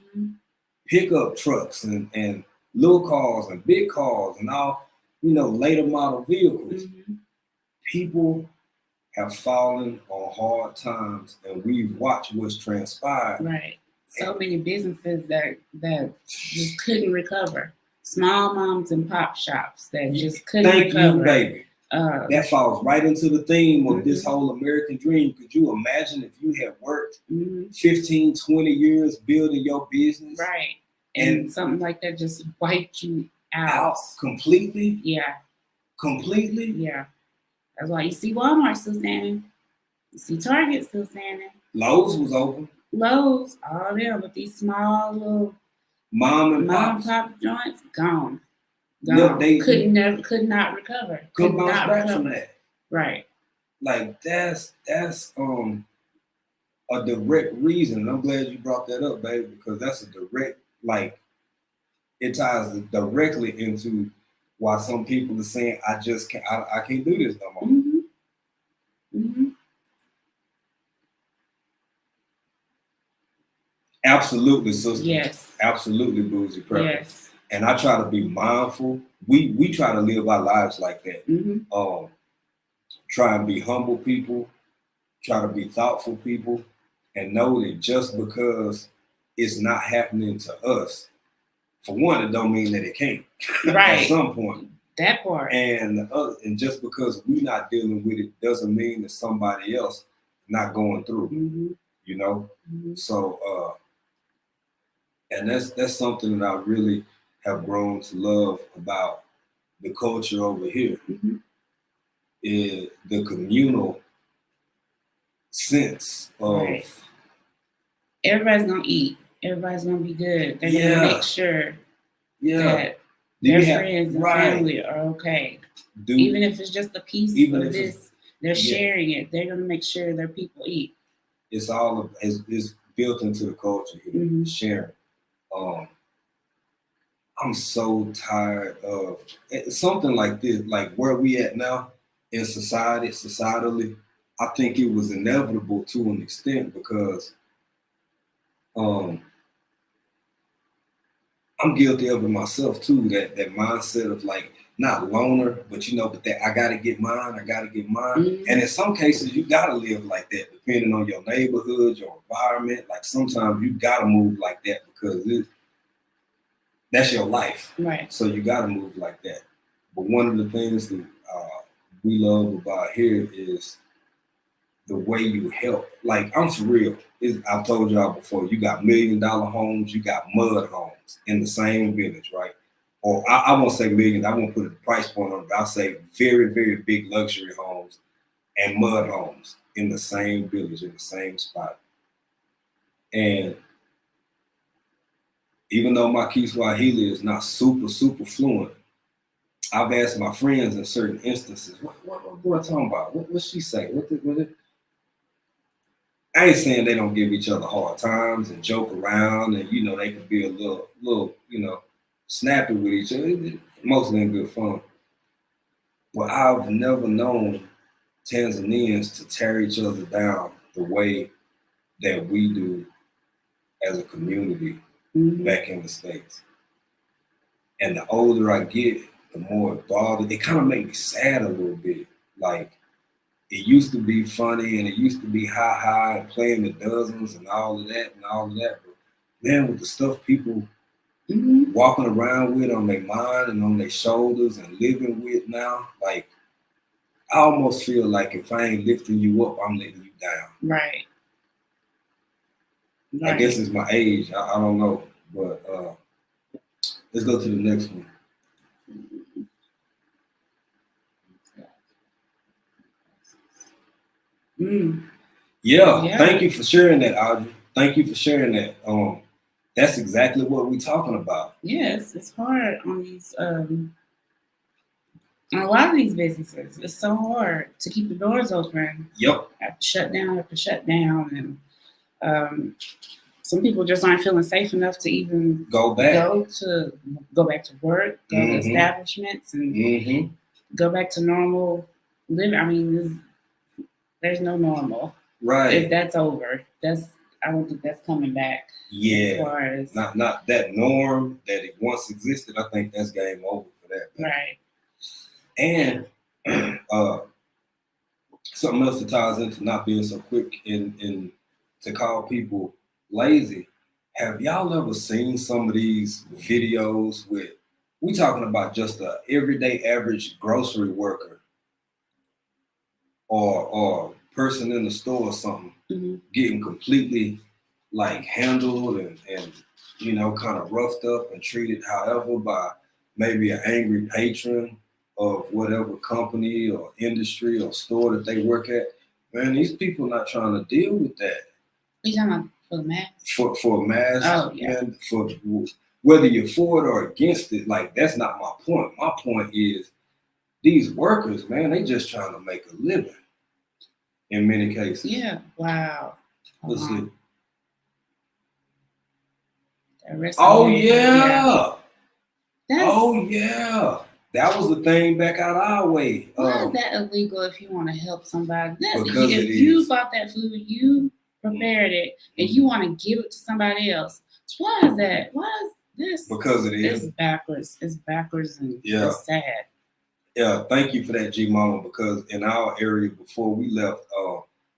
Pickup trucks and little cars and big cars and all, later model vehicles. People have fallen on hard times, and we've watched what's transpired. Right. So many businesses that just couldn't recover. Small moms and pop shops that just couldn't recover. Thank you, baby. That falls right into the theme of this whole American dream. Could you imagine if you had worked 15, 20 years building your business? Right. And something like that just wiped you out. Completely? Yeah. Completely? Yeah. That's why you see Walmart still standing. You see Target still standing. Lowe's was open. Lowe's, all there, but these small little mom and pop joints, gone. Look, they could not recover. Could bounce back from that. Right. Like that's a direct reason. And I'm glad you brought that up, baby, because that's a direct, like, it ties directly into why some people are saying, I can't do this no more. Absolutely, sister. Yes. Absolutely, Boozy Prepper. Yes. And I try to be mindful. We try to live our lives like that. Try and be humble people. Try to be thoughtful people. And know that just because it's not happening to us, for one, it don't mean that it can't. Right. At some point. That part. And just because we're not dealing with it doesn't mean that somebody else not going through. So and that's something that I really have grown to love about the culture over here. Is the communal sense of everybody's gonna eat, everybody's gonna be good. They're gonna make sure that their friends and family are okay. Even if it's just a piece of this, they're sharing it. They're gonna make sure their people eat. It's all it's built into the culture here, sharing. I'm so tired of something like this, like where we at now in societally. I think it was inevitable to an extent because I'm guilty of it myself too. That mindset of like not loner, but but that I gotta get mine. And in some cases, you gotta live like that, depending on your neighborhood, your environment. Like sometimes you gotta move like that because that's your life. Right. So you got to move like that. But one of the things that we love about here is the way you help. Like, I'm for real. I've told y'all before, you got $1 million homes, you got mud homes in the same village, right? Or I won't say million, I won't put a price point on it, I'll say very, very big luxury homes and mud homes in the same village, in the same spot. And even though my Kiswahili is not super, super fluent, I've asked my friends in certain instances, what boy talking about? What she say? What I ain't saying they don't give each other hard times and joke around, and they could be a little snappy with each other. Mostly in good fun. But I've never known Tanzanians to tear each other down the way that we do as a community back in the States. And the older I get, the more it bothers. It kind of makes me sad a little bit. Like, it used to be funny and it used to be high and playing the dozens and all of that. But man, with the stuff people walking around with on their mind and on their shoulders and living with now, like, I almost feel like if I ain't lifting you up, I'm letting you down. Right. I guess it's my age. I don't know. But let's go to the next one. Yeah, thank you for sharing that, Audrey. Thank you for sharing that. That's exactly what we're talking about. Yes, it's hard on these on a lot of these businesses. It's so hard to keep the doors open. Yep. After shut down, and some people just aren't feeling safe enough to even go back to work, go to establishments, and go back to normal living. I mean, there's no normal. Right. If that's over, I don't think that's coming back. Yeah. As far as not that norm that it once existed. I think that's game over for that. Right. And something else that ties into not being so quick in to call people lazy. Have y'all ever seen some of these videos with, we talking about just a everyday average grocery worker or person in the store or something getting completely like handled and kind of roughed up and treated however by maybe an angry patron of whatever company or industry or store that they work at? Man, these people not trying to deal with that. You talking about for the mask? For a mask, oh, yeah. Man, for whether you're for it or against it, like, that's not my point. My point is these workers, man, they just trying to make a living in many cases. Yeah. Wow. Let's see. Oh yeah. Oh yeah. That was the thing back out our way. Why is that illegal if you want to help somebody? Because if you bought that food, you prepared it, and you want to give it to somebody else. Why is that? Why is this? Because it is. It's backwards. It's backwards and it's sad. Yeah, thank you for that, G Mama, because in our area before we left,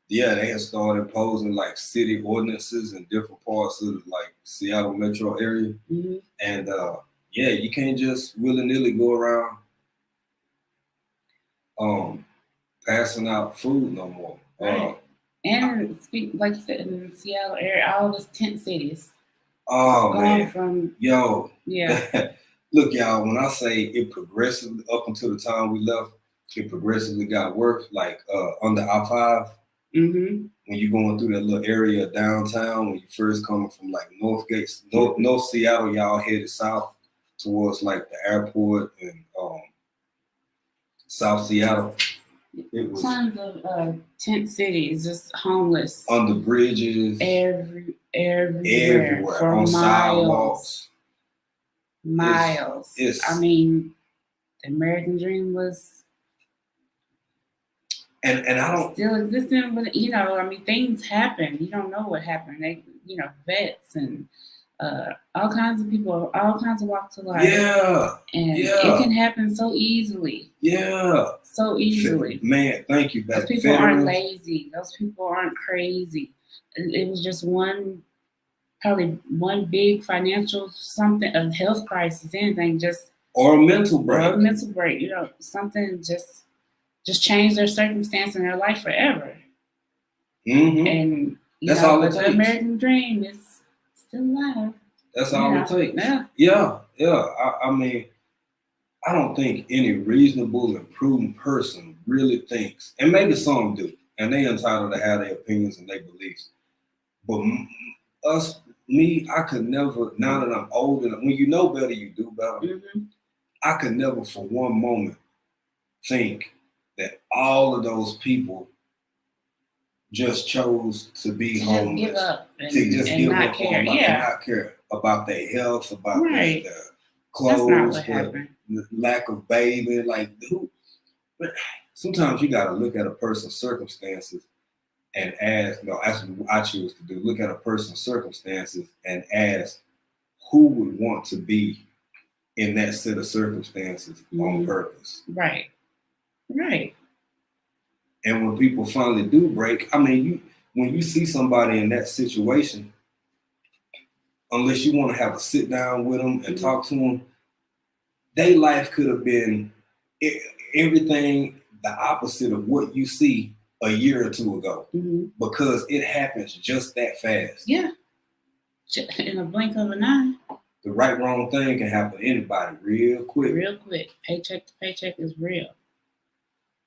they had started imposing like city ordinances in different parts of like Seattle metro area. And you can't just willy-nilly go around passing out food no more. Right. And like you said, in the Seattle area, all those tent cities. Oh man. Yeah. Look, y'all, when I say it progressively, up until the time we left, it progressively got worse, like under I-5. When you're going through that little area downtown, when you first coming from like North Seattle, y'all headed south towards like the airport and South Seattle. It was tons of tent cities, just homeless. Under bridges. Everywhere. For on miles. Sidewalks. Miles. I mean, the American dream was and I don't still existing, but things happen. You don't know what happened. They, vets and all kinds of people, all kinds of walks of life. Yeah. And it can happen so easily. Yeah. So easily. Man, thank you. Those people aren't lazy. Those people aren't crazy. It was just one probably one big financial something, a health crisis, anything, just or a mental or break. a mental break, something just change their circumstance in their life forever. Mm-hmm. And that's all it but takes. The American dream is still alive. That's all it takes. Yeah. I mean, I don't think any reasonable and prudent person really thinks, and maybe some do, and they entitled to have their opinions and their beliefs. But I could never. Now that I'm old, and when you know better, you do better. Mm-hmm. I could never, for one moment, think that all of those people just chose to be homeless, just give up and, to just give not up care. on life and not care about their health, about their clothes, the lack of bathing. Like, but sometimes you got to look at a person's circumstances and ask. That's what I choose to do. Look at a person's circumstances and ask, who would want to be in that set of circumstances on purpose? Right. And when people finally do break, I mean, when you see somebody in that situation, unless you want to have a sit down with them and talk to them, their life could have been everything the opposite of what you see a year or two ago, because it happens just that fast. Yeah, in a blink of an eye. The right, wrong thing can happen to anybody real quick. Real quick. Paycheck to paycheck is real.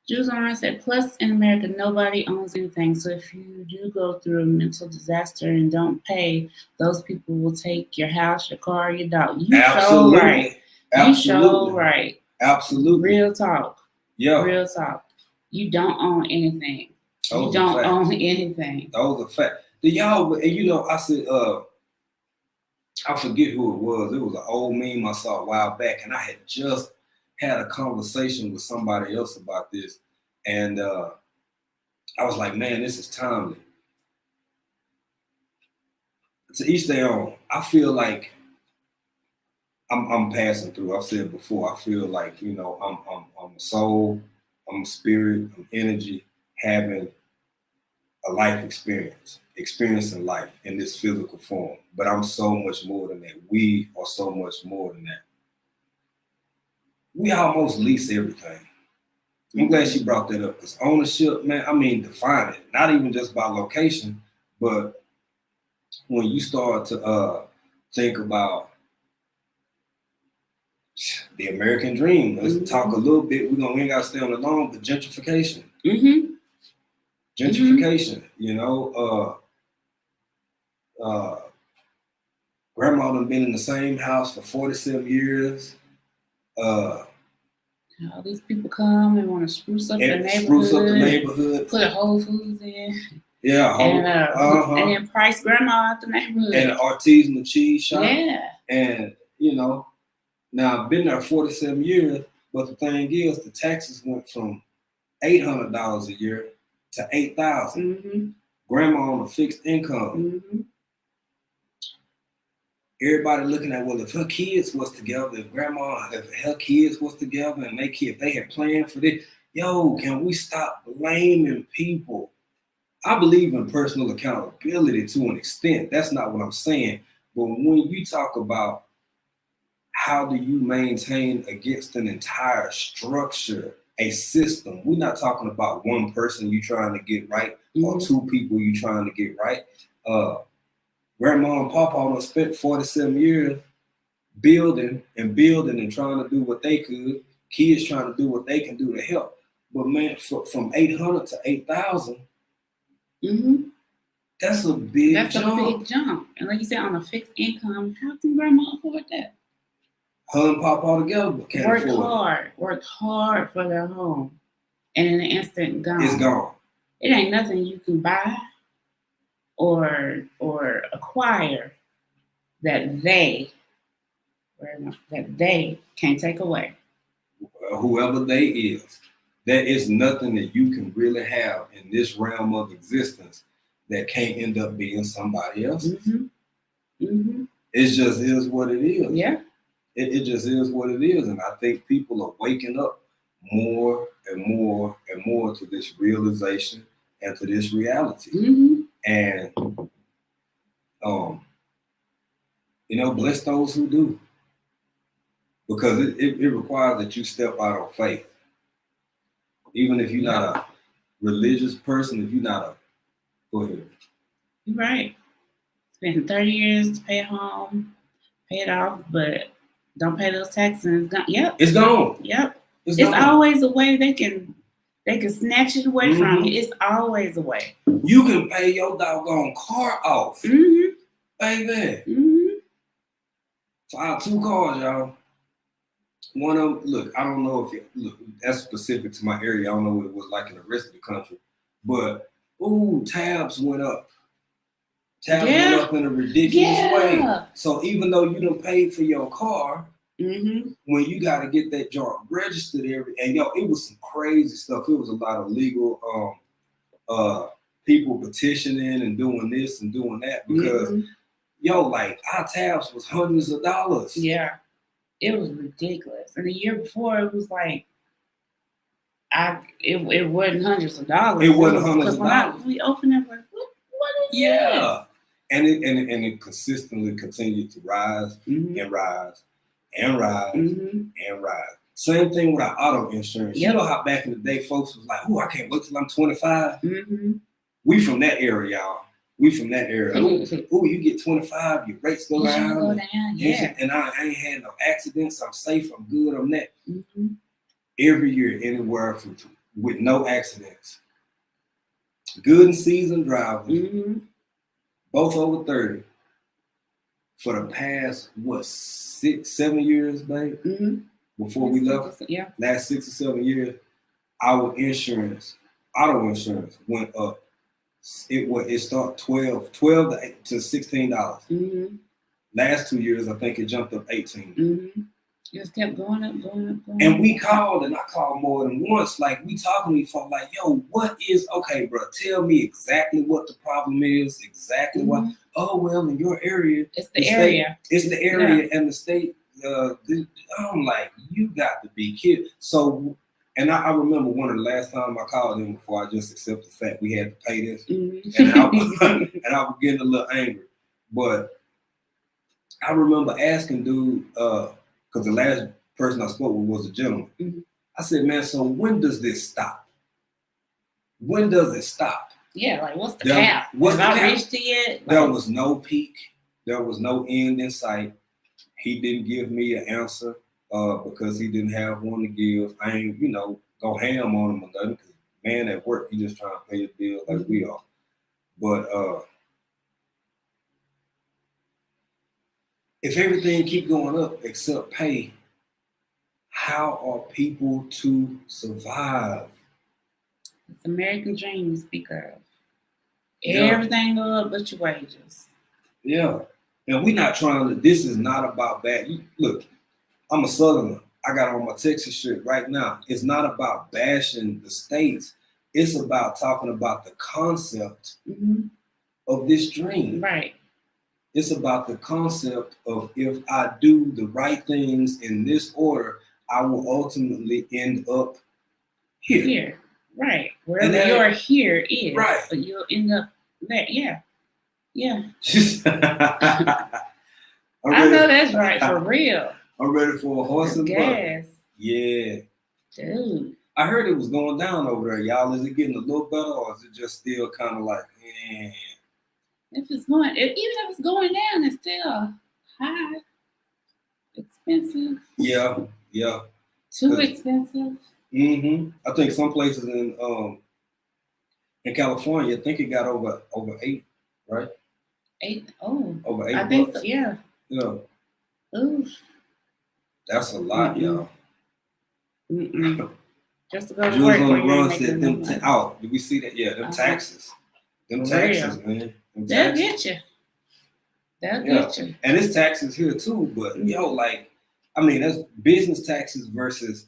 Jules Online said, plus in America, nobody owns anything. So if you do go through a mental disaster and don't pay, those people will take your house, your car, your dog. You so right. You so right. Absolutely. Real talk. Yeah. Real talk. You don't own anything. You don't own anything. Those are facts. I said, I forget who it was. It was an old meme I saw a while back, and I had just had a conversation with somebody else about this, and I was like, man, this is timely. To each their own. I feel like I'm passing through. I've said before, I feel like, I'm a soul, I'm a spirit, I'm energy, having a life experiencing life in this physical form. But I'm so much more than that. We are so much more than that. We almost lease everything. I'm glad she brought that up, because ownership, man, I mean, define it. Not even just by location, but when you start to think about the American dream, let's talk a little bit. We ain't got to stay on the long, but gentrification. Gentrification, grandma done been in the same house for 47 years. All these people come and want to spruce up the neighborhood. Put a Whole Foods in. Yeah, and then price grandma out the neighborhood. And an artisanal cheese shop. Yeah. And, now I've been there 47 years, but the thing is, the taxes went from $800 a year to $8,000. Grandma on a fixed income. Everybody looking at, well, if her kids was together, if her kids was together and if they had planned for this, can we stop blaming people? I believe in personal accountability to an extent. That's not what I'm saying. But when you talk about how do you maintain against an entire structure, a system, we're not talking about one person you trying to get right or two people you trying to get right. Grandma and Papa done spent 47 years building and trying to do what they could. Kids trying to do what they can do to help. But man, from 800 to 8,000, that's a big jump. And like you said, on a fixed income, how can grandma afford that? Her and Papa together can't afford it. Worked hard for their home. And in an instant, gone. It's gone. It ain't nothing you can buy or acquire that they can't take away. Whoever they is, there is nothing that you can really have in this realm of existence that can't end up being somebody else's. It just is what it is. Yeah. It just is what it is. And I think people are waking up more and more and more to this realization and to this reality. And Bless those who do. Because it requires that you step out on faith. Even if you're not a religious person, if you're not a, go ahead. You're right. Spend 30 years to pay a home, pay it off, but don't pay those taxes and it's gone. Yep. It's gone. Yep. It's always a way they can snatch it away from you. It's always a way. You can pay your doggone car off. Baby. So I have 2 cars, y'all. One of them, look, I don't know that's specific to my area. I don't know what it was like in the rest of the country. But, tabs went up. Tabs went up in a ridiculous way. So even though you done paid for your car, when you got to get that joint registered and it was some crazy stuff. It was a lot of legal people petitioning and doing this and doing that because like our tabs was hundreds of dollars. Yeah, it was ridiculous. And the year before it was like it wasn't hundreds of dollars. It wasn't hundreds of dollars. We opened it like what is this? And it consistently continued to rise and rise. And rise and rise. Same thing with our auto insurance. You know how back in the day, folks was like, "Oh, I can't wait till I'm 25." We from that era, y'all. We from that era. You get 25, your rates go down. And I ain't had no accidents. I'm safe. I'm good on that. Every year, anywhere with no accidents. Good and seasoned drivers, both over 30. For the past 6-7 years, babe, before we left, last 6 or 7 years, our auto insurance went up. It started $12 to $16. Last 2 years, I think it jumped up 18. Just kept going up. And we called, and I called more than once. Like, we talking to each other, like, yo, what is, okay, bro, tell me exactly what the problem is, exactly what. Oh, well, in your area. It's the area. It's the area and the state. I'm like, you got to be kidding. So, and I remember one of the last time I called him before I just accepted the fact we had to pay this. And I was getting a little angry. But I remember asking dude, because the last person I spoke with was a gentleman. I said, man, so when does this stop? When does it stop? Yeah, like what's the cap? What's the cap? Reached it yet? There was no peak. There was no end in sight. He didn't give me an answer because he didn't have one to give. I ain't, go ham on him or nothing because man at work, he just trying to pay the bill like we are. But if everything keep going up except pay, how are people to survive? It's American dream to speak of. Everything go up but your wages. Yeah. And we're not this is not about bad. Look, I'm a Southerner. I got on my Texas shirt right now. It's not about bashing the states. It's about talking about the concept of this dream. Right. It's about the concept of if I do the right things in this order, I will ultimately end up here. Right. Wherever your here is. Right. But you'll end up there. Yeah. Yeah. I know that's right, for real. I'm ready for a horse and buggy. Yeah. Dude. I heard it was going down over there, y'all. Is it getting a little better or is it just still kind of like, even if it's going down, it's still high. Expensive. Yeah. Too expensive. I think some places in California, I think it got over 8, right? 8? Oh. Over 8 I think so, yeah. Yeah. Ooh. That's a lot, y'all. Just to go to work. On the run said them out. Did we see that? Yeah, them taxes. Them taxes, man. They'll get you. They'll get you. And it's taxes here too, but that's business taxes versus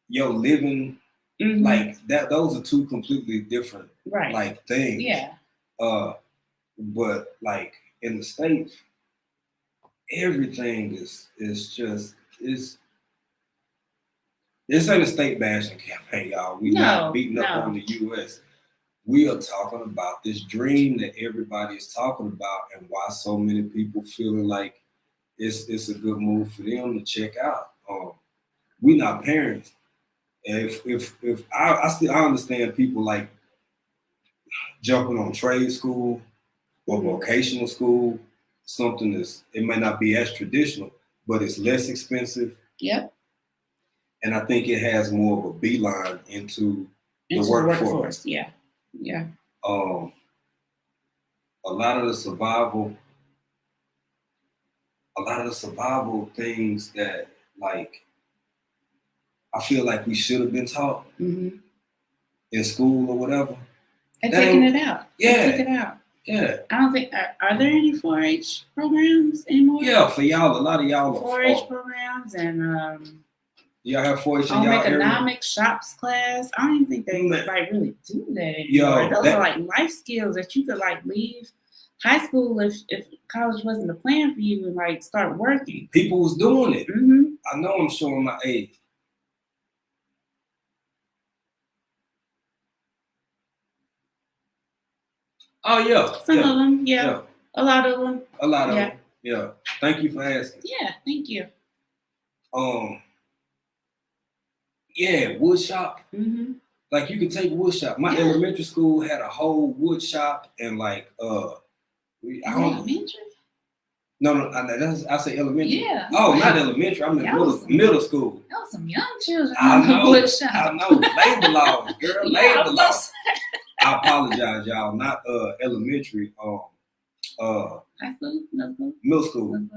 living like that. Those are two completely different things. Yeah. But like in the States, everything is just this ain't a state bashing campaign, y'all. We not beating up on the US. We are talking about this dream that everybody is talking about and why so many people feeling like it's a good move for them to check out. We not parents. If I understand people like jumping on trade school or vocational school, something it may not be as traditional, but it's less expensive. Yep. And I think it has more of a beeline into the workforce. Yeah. A lot of the survival things that like I feel like we should have been taught in school or whatever. They're taking it out. Yeah. They took it out. Yeah. I don't think are there any 4-H programs anymore? Yeah, for y'all, a lot of y'all 4-H programs and y'all have 4-H in home y'all economics shops class. I don't even think they like really do that anymore. Yo, those are like life skills that you could like leave high school if college wasn't a plan for you and like start working. People was doing it. Mm-hmm. I know I'm showing my age. Oh yeah. Some of them, yeah. A lot of them. A lot of them. Yeah. Thank you for asking. Yeah, thank you. Yeah, wood shop. Mm-hmm. Like you could take wood shop. My elementary school had a whole wood shop and like elementary? No, I say elementary. Yeah. Oh, not elementary. I'm in middle school. That was some young children. I know. Wood shop. I know. Labor laws, girl. Labor laws. I apologize, y'all. Not elementary. High school? Middle school.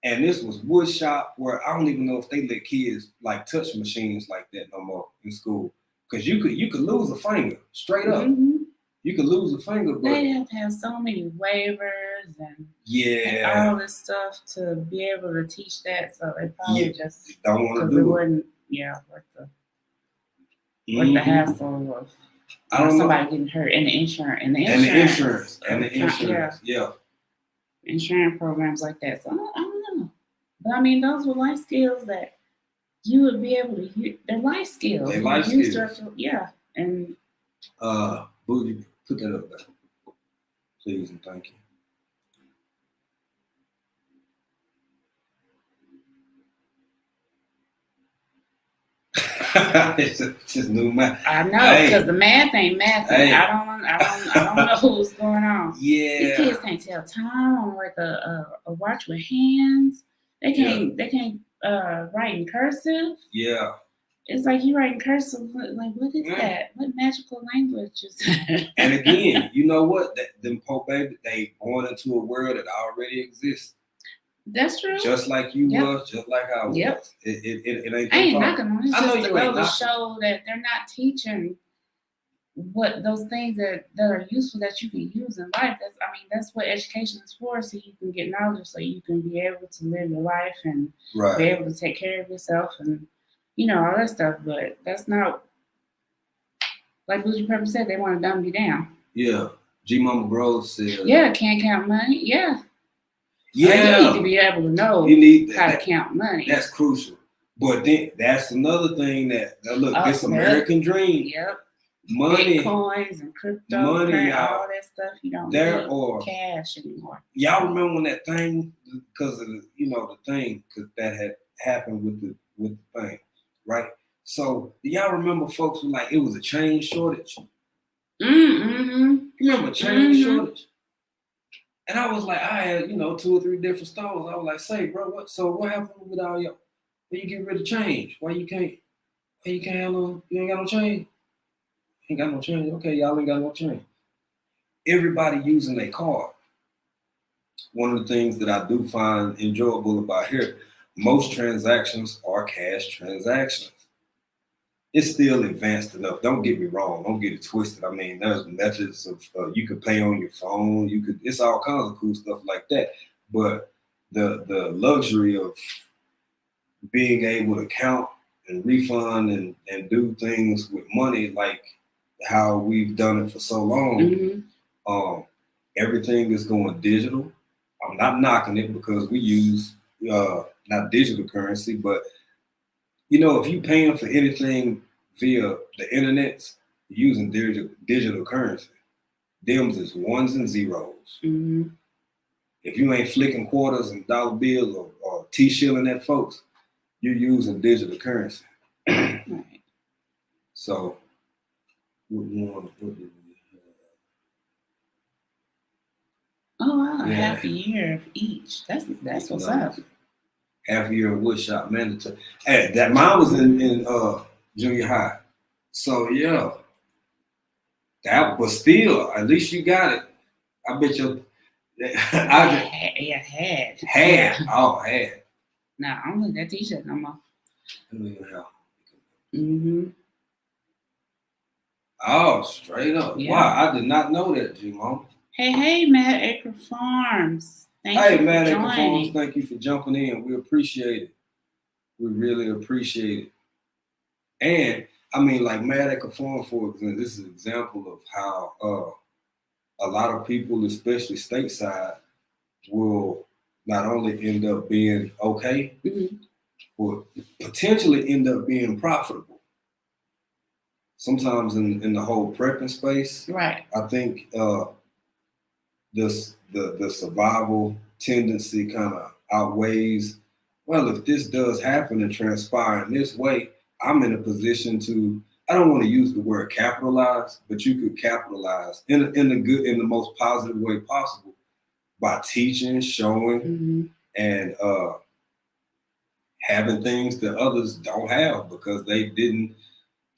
And this was wood shop where I don't even know if they let kids like touch machines like that no more in school. Because you could lose a finger straight up. Mm-hmm. You could lose a finger, but they have to have so many waivers and all this stuff to be able to teach that. So they probably just don't want to do it. Wouldn't, worth the hassle of somebody getting hurt and the insurance and the insurance. Yeah. Insurance programs like that. So I don't know. But I mean, those were life skills that you would be able to use. They're life skills. They're life skills. And Booty, put that up there. Please and thank you. It's just new math. I know, because the math ain't math. I don't know what's going on. Yeah. These kids can't tell time on like a watch with hands. They can't write in cursive. Yeah. It's like you write in cursive. Like, what is that? What magical language is that? And again, you know what? Them poor baby, they born into a world that already exists. That's true. Just like you was, just like I was. Yep. It ain't. I ain't knocking on it. It's I know just you ain't to show that they're not teaching what those things that are useful that you can use in life. That's what education is for, so you can get knowledge, so you can be able to live your life and be able to take care of yourself and all that stuff. But that's not like Bougie Pepper said. They want to dumb you down. Yeah. G Mama Groves said. Yeah, can't count money. Yeah. Yeah. You need to be able to know how to count money. That's crucial. But then that's another thing that look, this American dream. Yep. Money, Bitcoins and crypto, all that stuff. You don't need cash anymore. Y'all remember when that thing, because of the thing, because that had happened with the thing, right? So do y'all remember folks were like, it was a chain shortage? Mm-hmm. You remember chain shortage? And I was like, I had 2 or 3 different stores. I was like, say, bro, what happened with all y'all? When you get rid of change, why you can't have no? You ain't got no change. Ain't got no change. Okay, y'all ain't got no change. Everybody using their card. One of the things that I do find enjoyable about here, most transactions are cash transactions. It's still advanced enough. Don't get me wrong. Don't get it twisted. I mean, there's methods of you could pay on your phone. It's all kinds of cool stuff like that. But the luxury of being able to count and refund and do things with money like how we've done it for so long, everything is going digital. I'm not knocking it because we use not digital currency, but if you're paying for anything via the internet, using digital currency, them's is ones and zeros. Mm-hmm. If you ain't flicking quarters and dollar bills or T-shilling at folks, you're using digital currency. Right. So, what did we have? Oh wow, Yeah. half a year of each. That's what's up. Half a year of woodshop mandatory. Hey, that mine was in junior high. So yeah, that was still at least you got it. I bet you. Had. Had. Nah, I don't look at that T-shirt no more. Yeah. Mm-hmm. Oh, straight up. Yeah. Wow, I did not know that, G-Mom. Hey, Mad Acre Farms. Thank you for Mad Acre joining. Farms, thank you for jumping in. We appreciate it. We really appreciate it. And I mean, like Mad Acre Farm, for example, this is an example of how a lot of people, especially stateside, will not only end up being okay, Mm-hmm. but potentially end up being profitable. Sometimes in the whole prepping space, Right. I think the survival tendency kind of outweighs, well, if this does happen and transpire in this way, I'm in a position to, I don't want to use the word capitalize, but you could capitalize in the most positive way possible by teaching, showing, Mm-hmm. and having things that others don't have because they didn't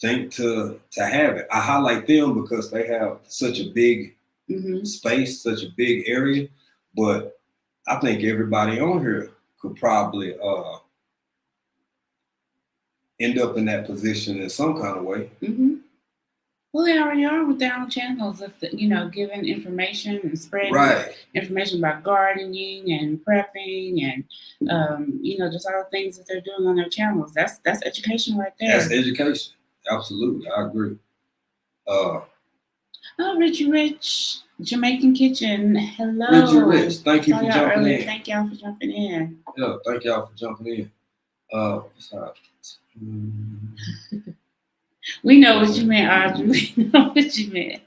think to have it. I highlight them because they have such a big Mm-hmm. space, such a big area, but I think everybody on here could probably end up in that position in some kind of way. Mm-hmm. Well, they already are with their own channels of giving information and spreading Right. information about gardening and prepping and just all the things that they're doing on their channels. That's education right there. That's education. Absolutely, I agree. Richie Rich, Jamaican Kitchen. Hello. Richie Rich, thank you for jumping in. Thank y'all for jumping in. Yeah, thank y'all for jumping in. We know what you meant, Audrey. We know what you meant.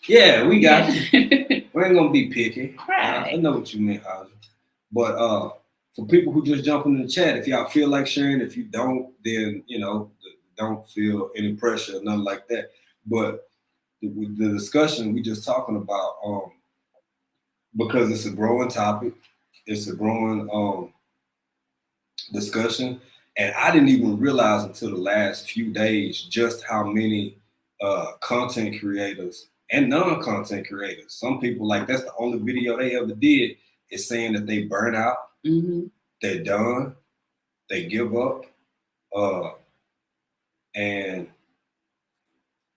Yeah, we got you. We ain't gonna be picky. Right. I know what you meant, Audrey. But for people who just jump in the chat, if y'all feel like sharing, if you don't, then don't feel any pressure or nothing like that. But the discussion we just talking about, because it's a growing topic, it's a growing discussion, and I didn't even realize until the last few days just how many content creators and non-content creators. Some people, like, that's the only video they ever did, is saying that they burn out, mm-hmm. they're done, they give up, and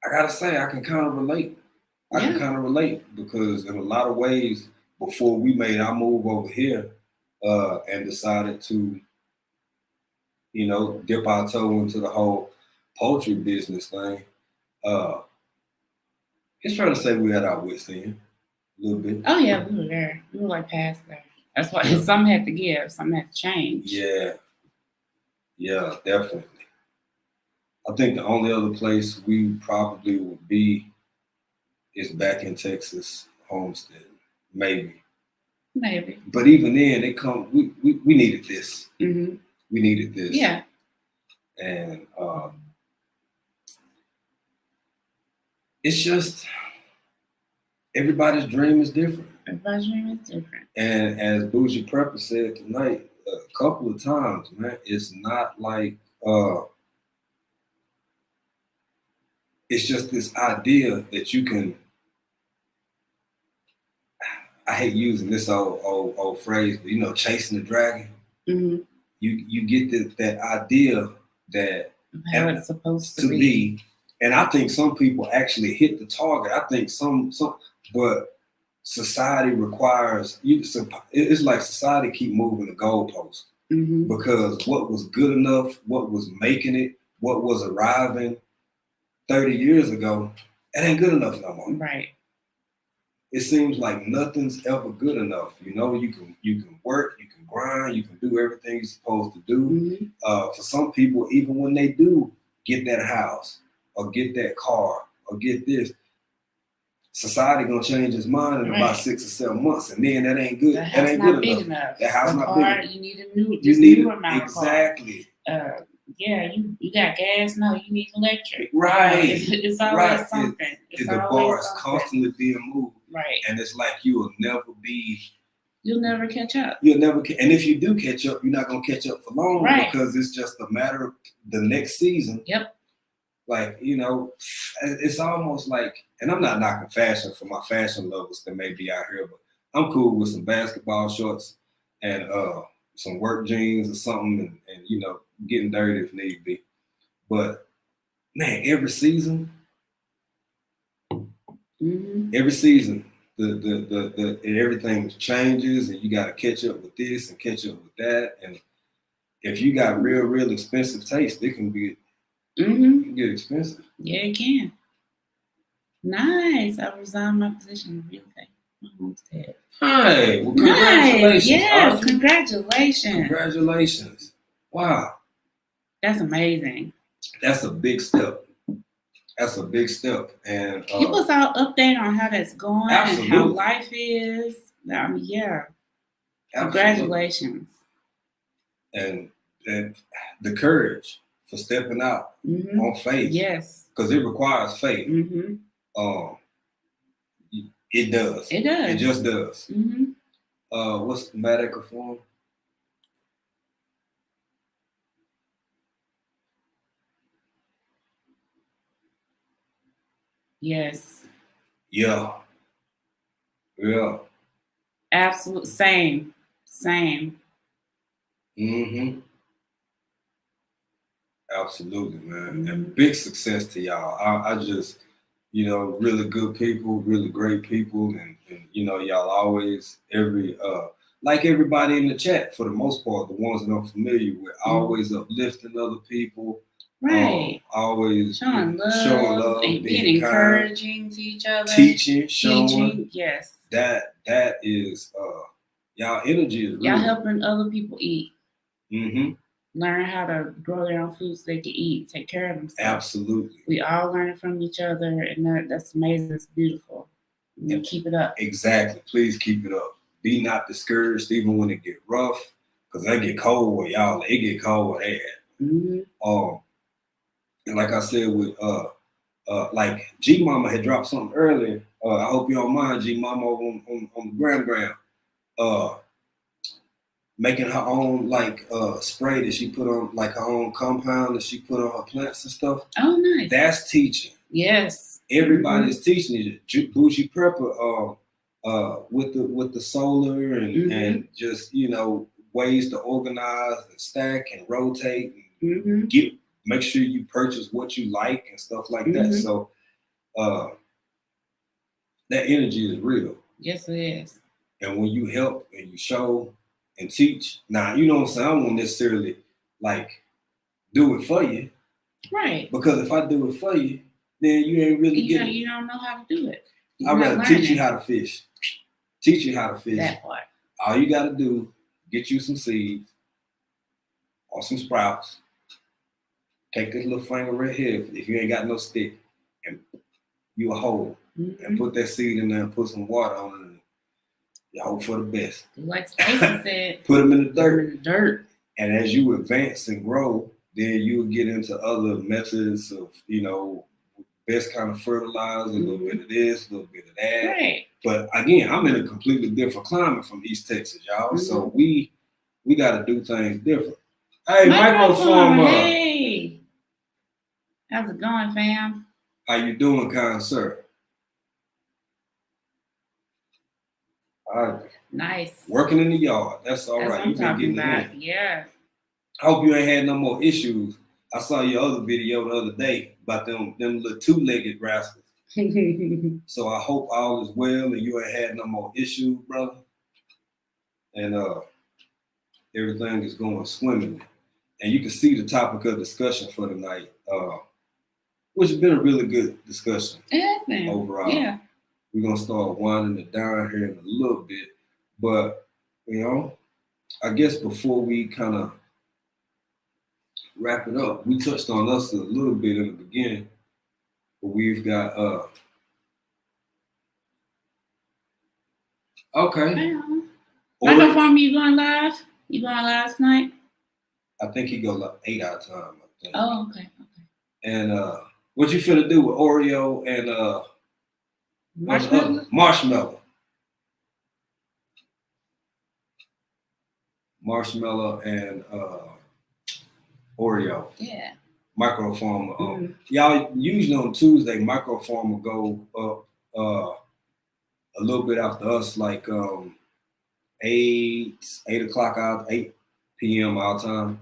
I gotta say, I can kind of relate. I can kind of relate because in a lot of ways, before we made our move over here and decided to, dip our toe into the whole poultry business thing, it's fair to say we had our wits in a little bit. Oh yeah, we were there. We were like past there. That's why some had to give, some had to change. Yeah, definitely. I think the only other place we probably would be is back in Texas, Homestead, maybe. But even then, we needed this. Mm-hmm. We needed this. Yeah. And it's just everybody's dream is different. Everybody's dream is different. And as Bougie Prepper said tonight a couple of times, man, it's not like it's just this idea that you can. I hate using this old phrase, but chasing the dragon. Mm-hmm. You get that idea that how it's supposed to be. And I think some people actually hit the target. I think some, but society requires you. It's like society keep moving the goalpost, mm-hmm. because what was good enough, what was making it, what was arriving 30 years ago, it ain't good enough no more. Right. It seems like nothing's ever good enough. You can work, you can grind, you can do everything you're supposed to do. Mm-hmm. For some people, even when they do get that house or get that car or get this, society gonna change its mind in about 6 or 7 months, and then that ain't good. The house That ain't not good big enough. The house The not car, big enough. you need a new, You need newer amount exactly. of car. Yeah, you got gas. No, you need electric. Right. It's always something. The bar is constantly being moved. Right. And it's like you will never be. You'll never catch up. You'll never. And if you do catch up, you're not gonna catch up for long, right. Because it's just a matter of the next season. Yep. Like, it's almost like, and I'm not knocking fashion for my fashion lovers that may be out here, but I'm cool with some basketball shorts and some work jeans or something, and getting dirty if need be. But man, every season, every season, the everything changes, and you got to catch up with this and catch up with that. And if you got real expensive taste, it can be. It can get expensive. Yeah, it can. Nice. I resigned my position in real estate. My homestead. Hi. Well, congratulations. Nice. Yes, Audrey. Congratulations. Congratulations. Wow. That's amazing. That's a big step. That's a big step. And keep us all updated on how that's going absolutely. And how life is. I mean, yeah. Absolutely. Congratulations. And the courage for stepping out on faith. Yes. Because it requires faith. It does. It does. It just does. What's the Mad Acre Forum? Yes. Yeah. Yeah. Absolute same. Absolutely, man. And big success to y'all. I just, really good people, really great people, and y'all always like everybody in the chat for the most part, the ones that I'm familiar with, always uplifting other people. Right. Always showing love and being encouraging to each other. Teaching, showing. Yes. That is y'all energy is real. Y'all helping other people eat. Learn how to grow their own food so they can eat, take care of themselves. Absolutely. We all learn from each other, and that's amazing. It's beautiful. And keep it up. Exactly. Please keep it up. Be not discouraged even when it get rough, because they get cold where y'all. It get cold where they at. And like I said with like G Mama had dropped something earlier. I hope you don't mind, G Mama on the gram. Making her own spray that she put on, like her own compound that she put on her plants and stuff. Oh, nice. That's teaching. Yes. Everybody's teaching you. Bougie Prepper with the solar and just ways to organize and stack and rotate and make sure you purchase what you like and stuff like that. So that energy is real. Yes, it is. And when you help and you show and teach, now you know what I'm saying, I won't necessarily do it for you. Right. Because if I do it for you, then you ain't really getting it. You don't know how to do it. I'd rather teach you how to fish. Teach you how to fish. That part. All you gotta do, get you some seeds or some sprouts. Take this little finger right here, if you ain't got no stick, and you a hole, and put that seed in there and put some water on it. You hope for the best. Like Stacey said, put them in the dirt. And as you advance and grow, then you will get into other methods of, best kind of fertilizer, a little bit of this, a little bit of that. Right. But again, I'm in a completely different climate from East Texas, y'all. So we got to do things different. Hey, microphone. Hey. How's it going, fam? How you doing, kind sir? All right. Nice. Working in the yard. That's all right. You've been getting it in. Yeah. I hope you ain't had no more issues. I saw your other video the other day about them little two-legged rascals. So I hope all is well and you ain't had no more issues, brother. And everything is going swimmingly. And you can see the topic of discussion for tonight, which has been a really good discussion overall. Yeah. We're going to start winding it down here in a little bit. But, I guess before we kind of wrap it up, we touched on us a little bit in the beginning. But we've got Okay. Microform, you going live? You going live tonight? I think he go like 8 hour time. I think. Oh, okay. And what you finna do with Oreo and Marshmallow? Marshmallow and Oreo. Yeah. Microform. Y'all usually on Tuesday, Microform will go up a little bit after us, like 8 o'clock out, 8 p.m. our time.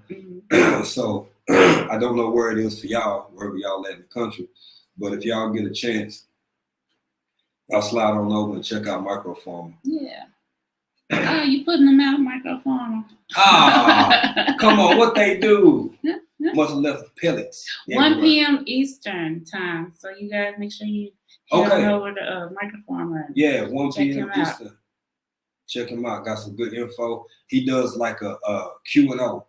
So I don't know where it is for y'all, wherever y'all at in the country. But if y'all get a chance, I'll slide on over and check out Microform. Yeah. Oh, you putting them out, Microform? Come on, what they do? Must have left pellets. 1 p.m. Eastern time. So you guys make sure you head on over to Microform. Yeah, 1 p.m. Eastern. Check him out. Got some good info. He does like a Q&O.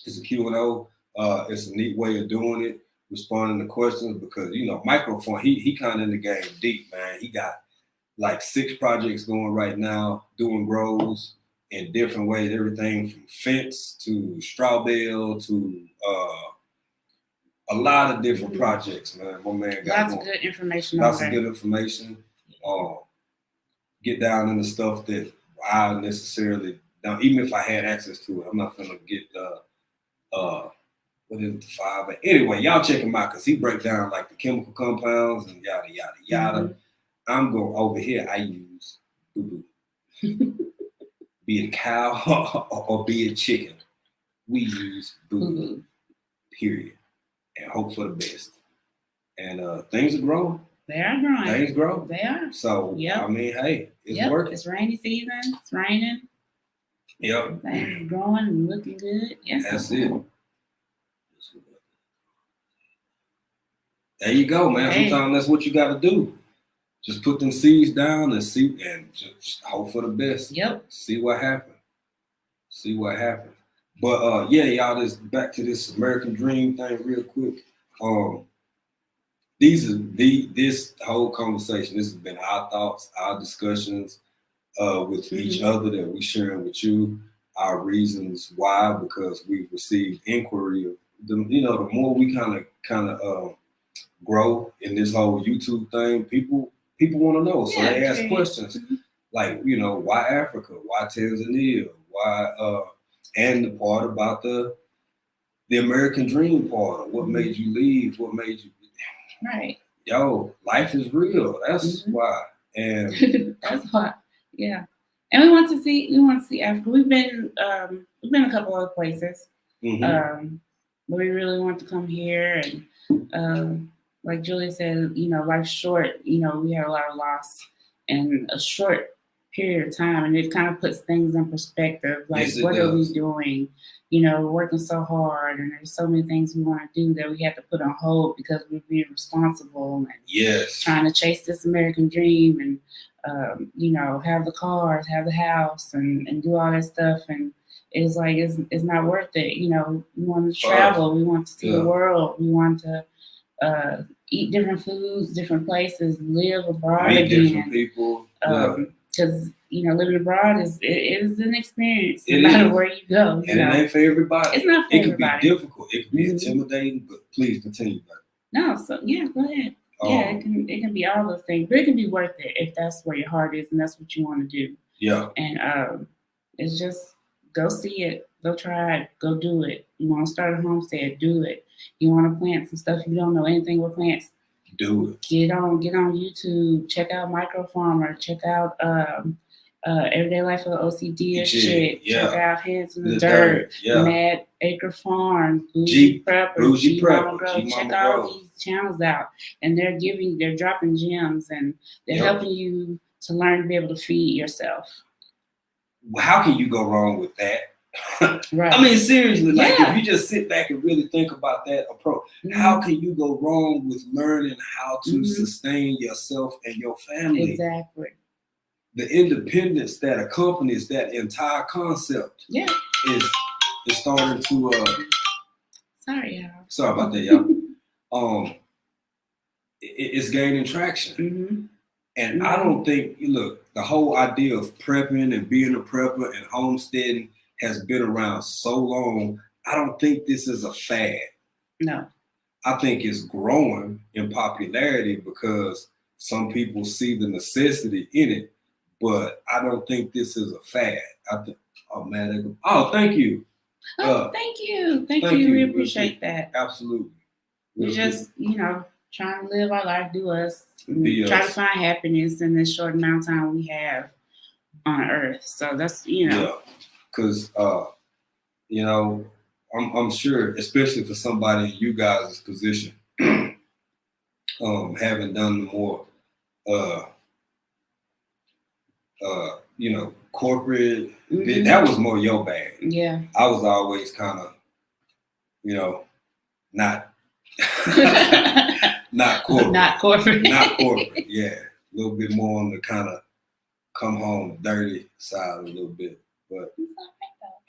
It's a Q&O. It's a neat way of doing it, responding to questions, because, you know, Microform, he kind of in the game deep, man. He got like 6 projects going right now, doing grows in different ways, everything from fence to straw bale to a lot of different projects, man. My man got lots of good information. Lots of good information. Get down into stuff that I necessarily don't, even if I had access to it, I'm not gonna get what is it, the 5? Anyway, y'all check him out because he breaks down like the chemical compounds and yada yada yada. I'm going over here. I use boo boo. Be it cow or be it chicken, we use boo boo. Period. And hope for the best. And things are growing. They are growing. Things grow. They are. So I mean, hey, it's working. It's rainy season. It's raining. Yep. Things are growing and looking good. Yes. That's it. There you go, man. Sometimes that's what you got to do. Just put them seeds down and see, and just hope for the best. Yep. See what happens. But yeah, y'all, just back to this American Dream thing real quick. This whole conversation, this has been our thoughts, our discussions with each other that we sharing with you, our reasons why, because we've received inquiry of the more we kind of grow in this whole YouTube thing, people want to know. So they ask questions like, why Africa? Why Tanzania? Why and the part about the American Dream part. What made you leave? What made you right? Yo, life is real. That's why. And that's why. Yeah. And we want to see Africa. We've been a couple other places. But we really want to come here, and like Julia said, life's short. We had a lot of loss in a short period of time, and it kind of puts things in perspective. Like, yes, what are we doing? We're working so hard, and there's so many things we want to do that we have to put on hold because we're being responsible and trying to chase this American dream, and have the cars, have the house, and do all that stuff. And it's like it's not worth it. We want to travel, we want to see the world, we want to eat different foods, different places, live abroad meet again. Different people. Because living abroad is an experience, no matter where you go. And it ain't for everybody. It's not for everybody. It can be difficult. It can be intimidating. But please continue. No, so go ahead. It can be all those things, but it can be worth it if that's where your heart is and that's what you want to do. Yeah. And it's just go see it, go try it, go do it. You want to start a homestead, do it. You want to plant some stuff you don't know anything with plants, do it. Get on YouTube, check out Microfarmer, check out Everyday Life of the OCD shit. Check out Hands in the Dirt, Mad Acre Farms, Bougie Prepper, G Mama Grow. Check all these channels out, and they're dropping gems, and they're helping you to learn to be able to feed yourself. Well, how can you go wrong with that? Right. I mean, seriously, like if you just sit back and really think about that approach, how can you go wrong with learning how to sustain yourself and your family? Exactly. The independence that accompanies that entire concept is starting to sorry, y'all. Sorry about that, y'all. It's gaining traction. And I don't think, look, the whole idea of prepping and being a prepper and homesteading has been around so long. I don't think this is a fad. No. I think it's growing in popularity because some people see the necessity in it, but I don't think this is a fad. I think, oh man, thank you. Thank you. Thank you. We appreciate that. Absolutely. We just, trying to live our life, do us, try to find happiness in this short amount of time we have on Earth. So that's, Yeah, because, I'm sure, especially for somebody in you guys' position, having done the more, corporate, that was more your bag. Yeah. I was always kind of, not not corporate. Not corporate. Not corporate, yeah. A little bit more on the kind of come home dirty side a little bit. But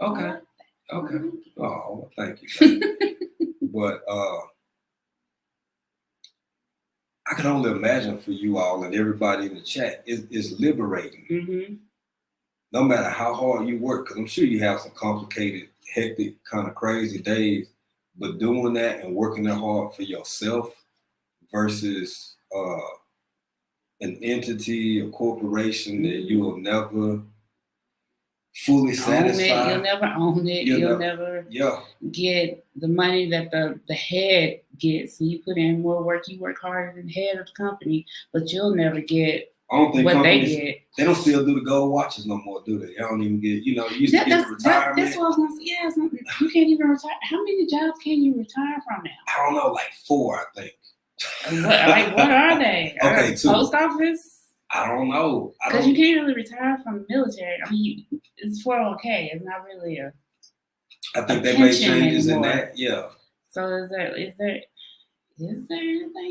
okay. Oh, thank you. But I can only imagine for you all and everybody in the chat, it's liberating. Mm-hmm. No matter how hard you work, because I'm sure you have some complicated, hectic, kind of crazy days, but doing that and working that hard for yourself versus an entity, a corporation that you will never fully satisfy. You'll never own it. You'll never get the money that the head gets. And you put in more work. You work harder than the head of the company, but you'll never get what they get. They don't still do the gold watches no more, do they? They don't even get, you used to get retirement. That's what I was going to say. Yeah, you can't even retire. How many jobs can you retire from now? I don't know, like 4, I think. What are they? Okay, 2. Post office? I don't know. Because you can't really retire from the military. I mean, it's 401k. It's not really a. I think they made changes anymore. In that. Yeah. So is there anything?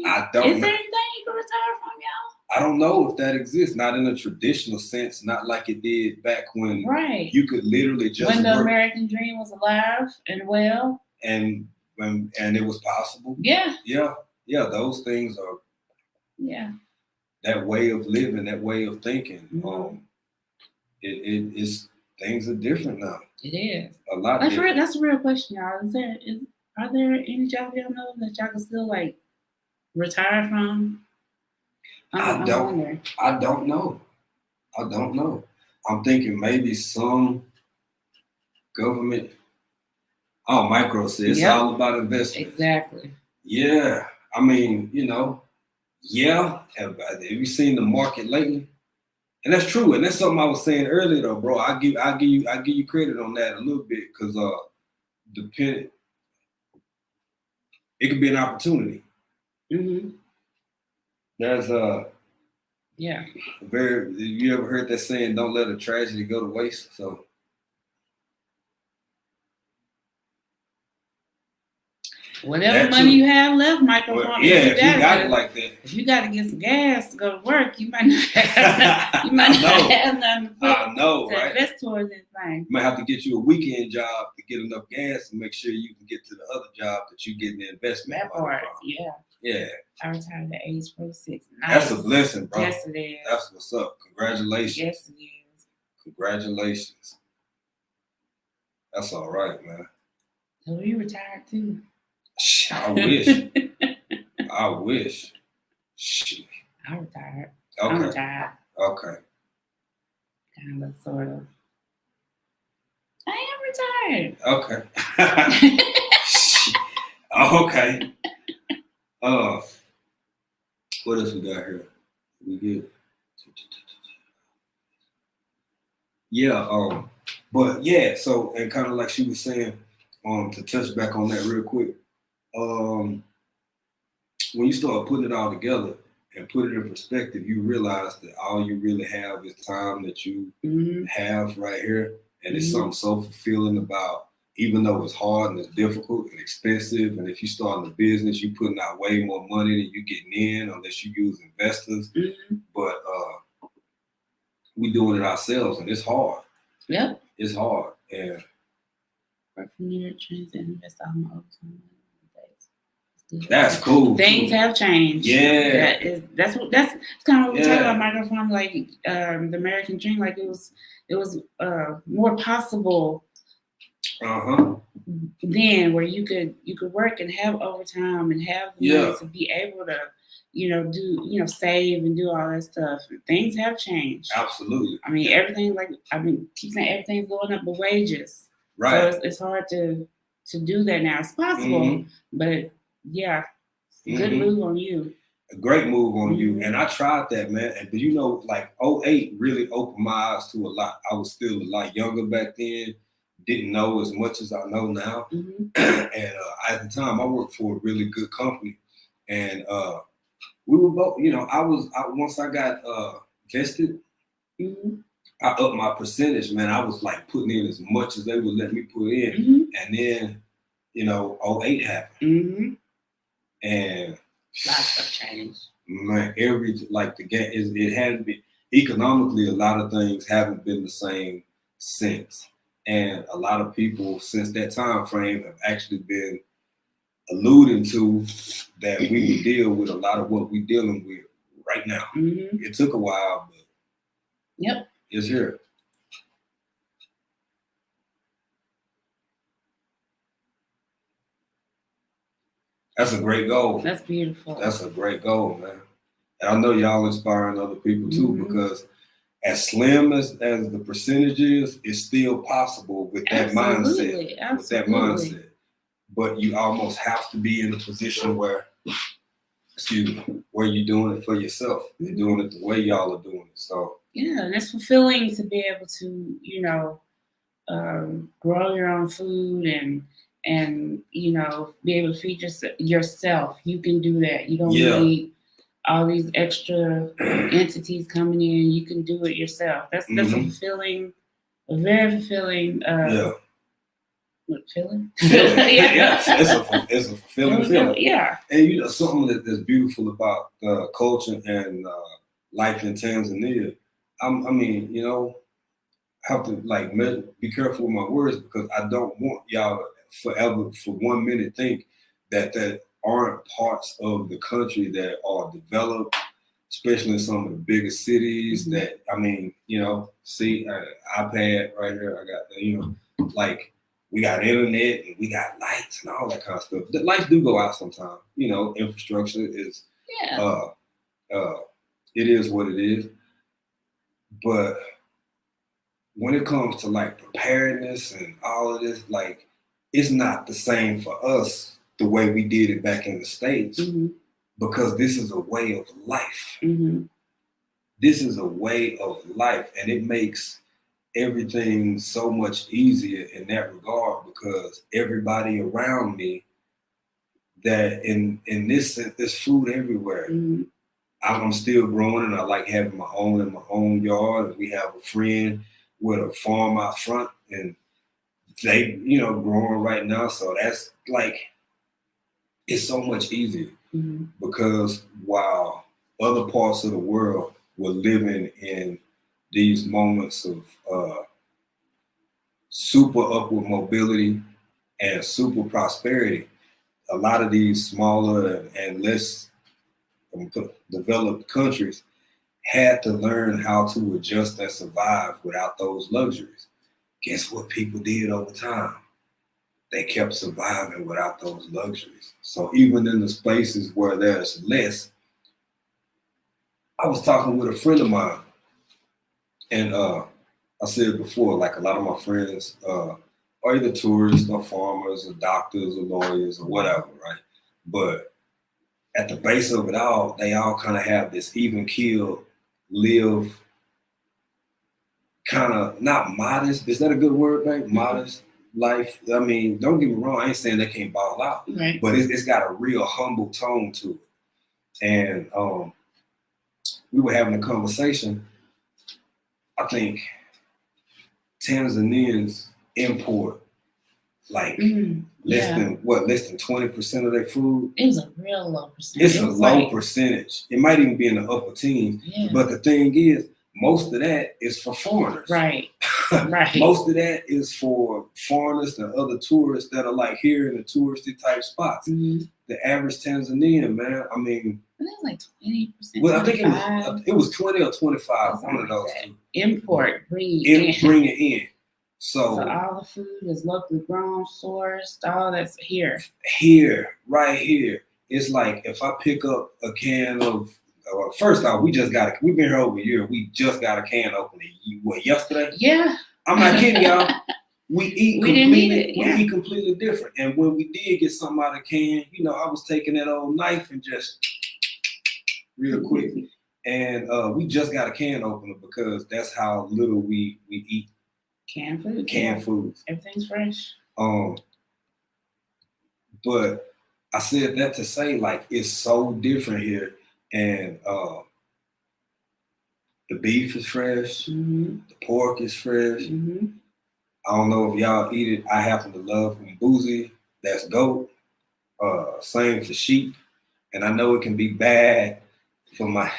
I don't know. Is there anything you can retire from, y'all? I don't know if that exists. Not in a traditional sense. Not like it did back when. Right. You could literally just when the American dream was alive and well. And it was possible. Yeah. Yeah. Those things are. Yeah. That way of living, that way of thinking, mm-hmm. It's things are different now. It is a lot. That's a real question, y'all. Are there any jobs y'all know that y'all can still like retire from? I don't know. I'm thinking maybe some government. Oh, micro says it's all about investment. Exactly. Yeah, I mean, yeah. Have you seen the market lately? And that's true. And that's something I was saying earlier, though, bro. I give you credit on that a little bit because it could be an opportunity. Mm-hmm. There's you ever heard that saying, don't let a tragedy go to waste? So whatever money you have left, microphone. If you got it like that. If you got to get some gas to go to work, you might not have, nothing to invest towards this thing. You might have to get you a weekend job to get enough gas and make sure you can get to the other job that you get the investment. That part, yeah. I retired at age 46. Nice. That's a blessing, bro. Yes, it is. That's what's up. Congratulations. Yes, it is. Congratulations. That's all right, man. So you retired too. I wish. I wish. Shit. I'm retired. Okay. I'm retired. Okay. Kind of, sort of. I am retired. Okay. Okay. What else we got here? We good. Yeah. But yeah. So, and kind of like she was saying, to touch back on that real quick. When you start putting it all together and put it in perspective, you realize that all you really have is time that you have right here. And it's something so fulfilling about, even though it's hard and it's difficult and expensive. And if you start a business, you're putting out way more money than you getting in unless you use investors. But we doing it ourselves and it's hard. Yep. It's hard. And work from New York Transit and invest all my overtime. That's cool. Things have changed. Yeah. That's kind of what we're talking about, microphone, like the American dream. Like it was more possible then, where you could work and have overtime and have the money to be able to, do save and do all that stuff. Things have changed. Absolutely. I mean, everything, like keep saying everything's going up, but wages. Right. So it's hard to do that now. It's possible, but yeah, good move on you. A great move on you. And I tried that, man. But like 08 really opened my eyes to a lot. I was still a lot younger back then. Didn't know as much as I know now. And at the time, I worked for a really good company. And we were both, once I got vested, I upped my percentage, man. I was like putting in as much as they would let me put in. And then, 08 happened. And lots of change. Man, it hadn't been economically. A lot of things haven't been the same since, and a lot of people since that time frame have actually been alluding to that we would deal with a lot of what we're dealing with right now. It took a while, but it's here. That's a great goal. That's beautiful. That's a great goal, man. And I know y'all inspiring other people too, because as slim as the percentage is, it's still possible with that mindset. Absolutely. With that mindset. But you almost have to be in a position where you're doing it for yourself. You're doing it the way y'all are doing it. So yeah, and it's fulfilling to be able to, grow your own food and be able to feed yourself. You can do that. You don't need all these extra entities coming in. You can do it yourself. That's a very fulfilling. Feeling? Yeah, it's a fulfilling feeling. Yeah. And something that's beautiful about culture and life in Tanzania. I have to be careful with my words, because I don't want y'all forever for 1 minute think that aren't parts of the country that are developed, especially in some of the biggest cities. That see iPad right here. I got we got internet and we got lights and all that kind of stuff. The lights do go out sometimes. Infrastructure is it is what it is. But when it comes to preparedness and all of this, it's not the same for us the way we did it back in the States, because this is a way of life. This is a way of life, and it makes everything so much easier in that regard, because everybody around me, that in this sense, there's food everywhere. I'm still growing, and I like having my own in my own yard. And we have a friend with a farm out front, and they, growing right now. So that's it's so much easier, because while other parts of the world were living in these moments of super upward mobility and super prosperity, a lot of these smaller and less developed countries had to learn how to adjust and survive without those luxuries. Guess what people did over time? They kept surviving without those luxuries. So even in the spaces where there's less, I was talking with a friend of mine, and I said before, a lot of my friends are either tourists or farmers or doctors or lawyers or whatever, right? But at the base of it all, they all kind of have this even keel, live kind of not modest. Is that a good word, babe? Modest life. I mean, don't get me wrong. I ain't saying they can't ball out, but it's got a real humble tone to it. And we were having a conversation. I think Tanzanians import less than 20% of their food. It was a real low percentage. It's a low percentage. It might even be in the upper teens. But the thing is, most of that is for foreigners. Right. Most of that is for foreigners and other tourists that are here in the touristy type spots. the average Tanzanian, man. I mean, it was like 20%. Well, I think it was 20 or 25. One of those two. Import, bring it in. So all the food is locally grown, sourced, all that's here. Here, right here. It's like if I pick up a can of. First off, we've been here over a year. We just got a can opening. Yesterday? Yeah. I'm not kidding, y'all. We eat completely different. And when we did get something out of can, I was taking that old knife and just real quick. And we just got a can opener because that's how little we eat. Canned food. Canned foods. Everything's fresh. But I said that to say, like, it's so different here. And the beef is fresh. Mm-hmm. The pork is fresh. Mm-hmm. I don't know if y'all eat it. I happen to love mbuzi. That's goat. Same for sheep. And I know it can be bad for my...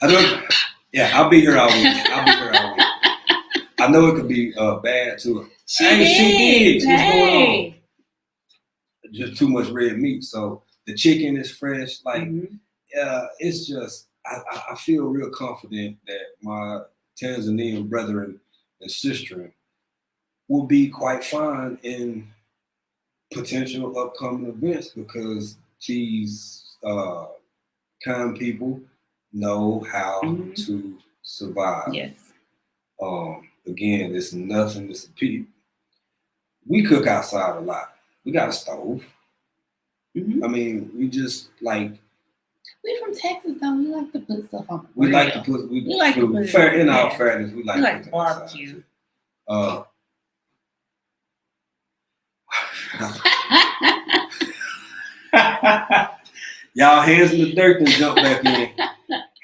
I'll be here all week. I know it could be bad too. She did. What's going on? Just too much red meat. So the chicken is fresh. Like, it's just, I feel real confident that my Tanzanian brethren and sister will be quite fine in potential upcoming events because these kind people know how to survive. Yes. Again, it's nothing. It's a people. We cook outside a lot. We got a stove. I mean, we just like. We from Texas, though. We like to put stuff on. We like to put. We like to put. In our fairness, we like to barbecue. Y'all, hands in the dirt and jump back in.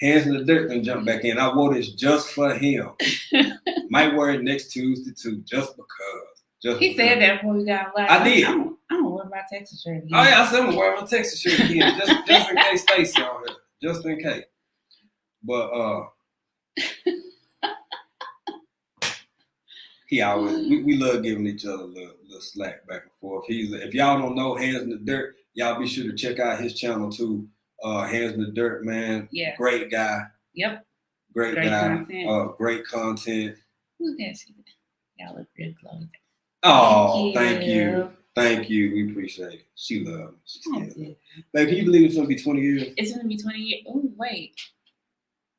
Hands in the dirt and jump back in. I wore this just for him. Might wear it next Tuesday too, just because. He said that before we got live. I did. I'm gonna wear my Texas shirt again. Oh yeah, I said I'm gonna wear my Texas shirt again, just in case Stacey on here, just in case. But he always we love giving each other a little slack back and forth. If y'all don't know Hands in the Dirt, y'all be sure to check out his channel too. Hands in the Dirt, man. Yeah. Great guy. Yep. Great guy. Content. Great content. Look at you. Y'all look real close. Oh, thank you. Thank you. We appreciate it. She loves me. Babe, can you believe it's gonna be 20 years? It's gonna be 20 years. Oh, wait.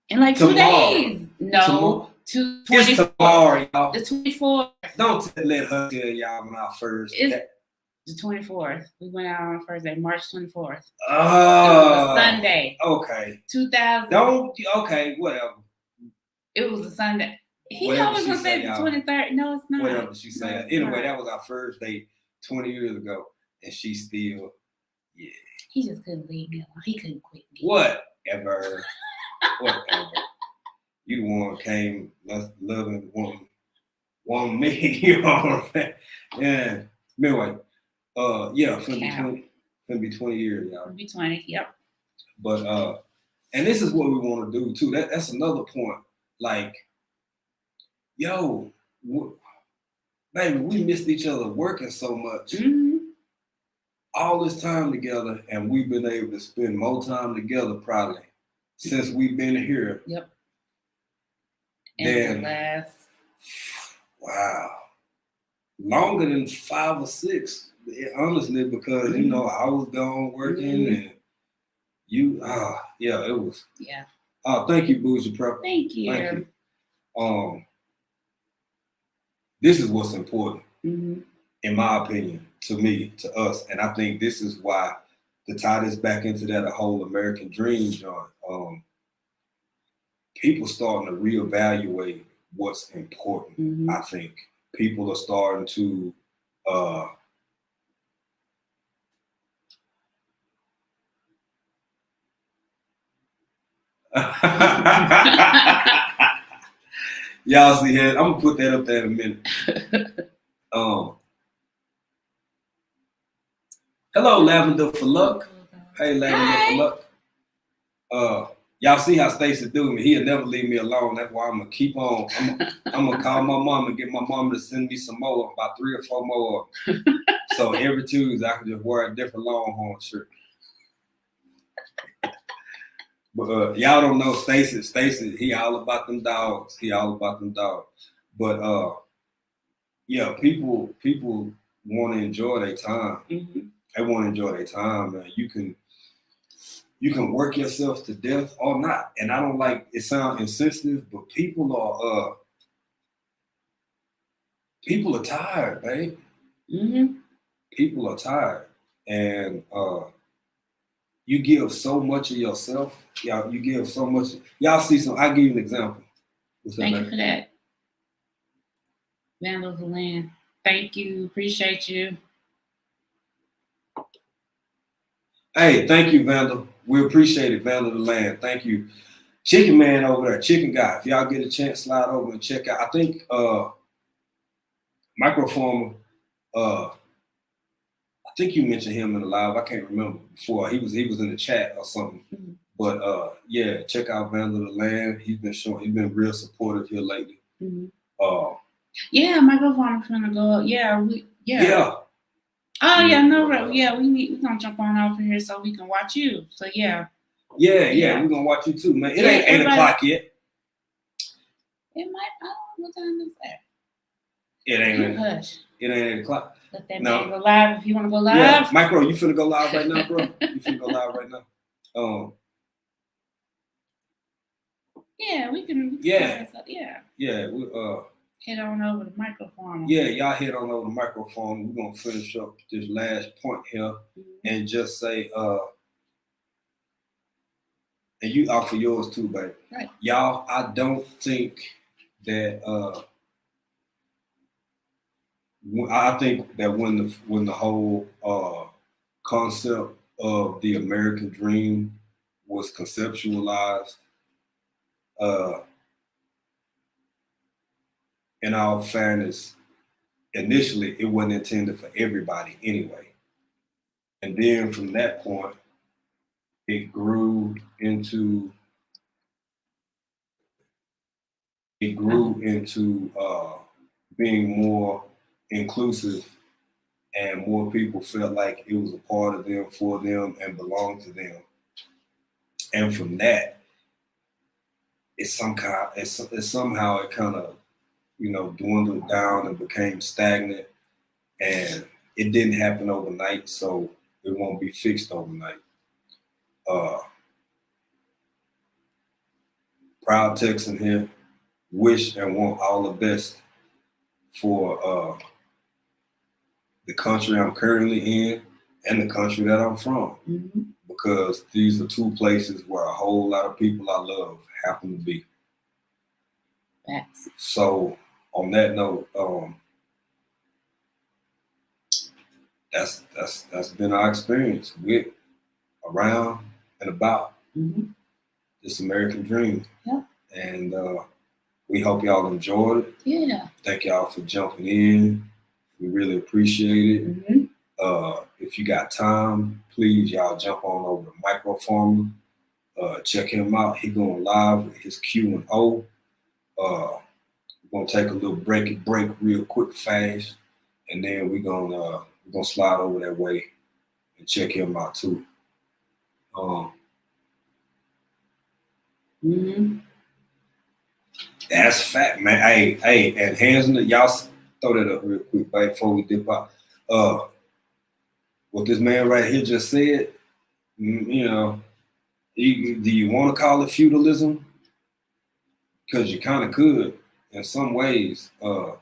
In like 2 days. No. It's tomorrow, y'all. The 24th. Don't let her tell y'all when our first. The 24th. We went out on Thursday, March 24th. Oh. It was a Sunday. Okay. 2000. Okay, whatever. It was a Sunday. He Whatever always gonna say the 23rd. No, it's not. Whatever she said. Anyway, that was our first date 20 years ago, and she still, yeah. He just couldn't leave me alone. He couldn't quit me. Whatever. You the one came loving one me. You know what I'm saying? Yeah. Anyway, it's gonna be 20 years, y'all. It'll be 20. Yep. But and this is what we want to do too. That's another point. Like, yo, baby, we missed each other working so much. All this time together, and we've been able to spend more time together probably since we've been here. Yep. And wow, longer than 5 or 6, honestly, because I was gone working and you. It was. Yeah. Oh, thank you, Bougie Prep. Thank you. Thank you. This is what's important, in my opinion, to me, to us, and I think this is why to tie this back into that whole American dream, John. People starting to reevaluate what's important. I think people are starting to y'all see here. I'm gonna put that up there in a minute. Hello, Lavender for Luck. Hey, Lavender for Luck. Y'all see how Stacey do me. He'll never leave me alone. That's why I'm gonna keep on. I'm gonna call my mom and get my mom to send me some more, about 3 or 4 more. So every Tuesday I can just wear a different Longhorn shirt. But y'all don't know Stacy. Stacy, he all about them dogs. But yeah, people want to enjoy their time. Mm-hmm. They want to enjoy their time, man. You can work yourself to death or not. And I don't like it sound insensitive, but people are tired, babe. Mm-hmm. People are tired. And you give so much of yourself. Y'all, you give so much. Y'all see some. I'll give you an example. Thank you for that. Vandal of the Land. Thank you. Appreciate you. Hey, thank you, Vandal. We appreciate it, Vandal of the Land. Thank you. Chicken Man over there, Chicken Guy. If y'all get a chance, slide over and check out. I think Microformer, I think you mentioned him in the live. I can't remember before. He was in the chat or something. Mm-hmm. But yeah, check out Vandal of the Land. He's been real supportive here lately. Mm-hmm. Yeah, Microformer finna go. Yeah. Oh yeah, no, right. Yeah, we're gonna jump on over here so we can watch you. So yeah. Yeah, we're gonna watch you too, man. It ain't 8 o'clock yet. It might. I don't know what time is that. It ain't 8 o'clock. Let that man go live if you want to go live. Yeah, Micro, you finna go live right now, bro? You finna go live right now? Yeah, we can. Yeah. Yeah. We head on over to Microformer. Yeah, y'all head on over to Microformer. We're gonna finish up this last point here and just say, and you offer yours too, baby. Right. Y'all, I don't think that I think that when the whole concept of the American dream was conceptualized, in all fairness, initially it wasn't intended for everybody anyway. And then from that point, it grew into being more inclusive, and more people felt like it was a part of them, for them, and belonged to them. And from that, it somehow it kind of dwindled down and became stagnant, and it didn't happen overnight, so it won't be fixed overnight. Proud Texan here, wish and want all the best for the country I'm currently in and the country that I'm from, because these are two places where a whole lot of people I love happen to be. Facts. So on that note, that's been our experience with, around, and about this American dream. Yep. And we hope y'all enjoyed it. Yeah. Thank y'all for jumping in. We really appreciate it. If you got time, please y'all jump on over to Microformer. Check him out. He going live with his Q&O. We're gonna take a little break real quick, fast, and then we're gonna slide over that way and check him out too. That's fat, man. Hey, and hands in the, y'all throw that up real quick, right, before we dip out. What this man right here just said, do you want to call it feudalism? Because you kind of could in some ways, but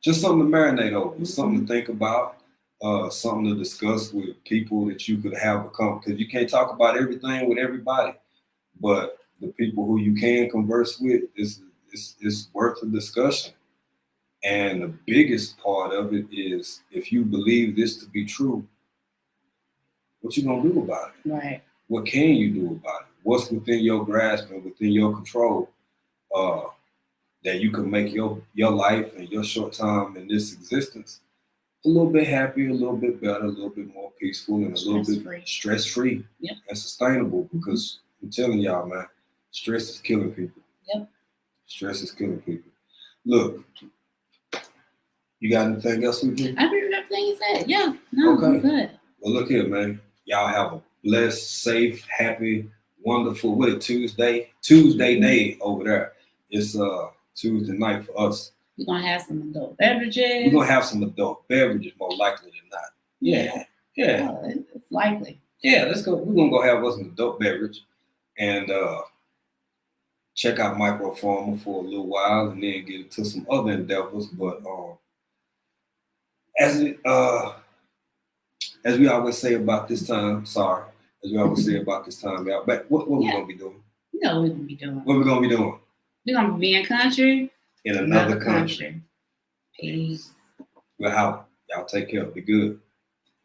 just something to marinate over, something to think about, something to discuss with people that you could have a conversation, because you can't talk about everything with everybody, but the people who you can converse with, it's worth a discussion. And the biggest part of it is, if you believe this to be true, what you gonna do about it? Right. What can you do about it? What's within your grasp and within your control, that you can make your life and your short time in this existence a little bit happier, a little bit better, a little bit more peaceful, and a little bit stress-free and sustainable. Because I'm telling y'all, man, stress is killing people. Yep. Stress is killing people. Look, You got anything else with you? I agree with everything you said. Yeah, no, Okay. I'm good. Well, look here, man. Y'all have a blessed, safe, happy, wonderful. What a Tuesday day over there. It's Tuesday night for us. We're gonna have some adult beverages. We're gonna have some adult beverages, more likely than not. Yeah. Oh, it's likely. Yeah, let's go. We're gonna go have us an adult beverage and check out Microformer for a little while and then get into some other endeavors. But as we always say about this time, y'all. But what we gonna be doing? You know what we're gonna be doing. What we gonna be doing? We're gonna be in country. In another country. Peace. We're out. Y'all take care. Be good.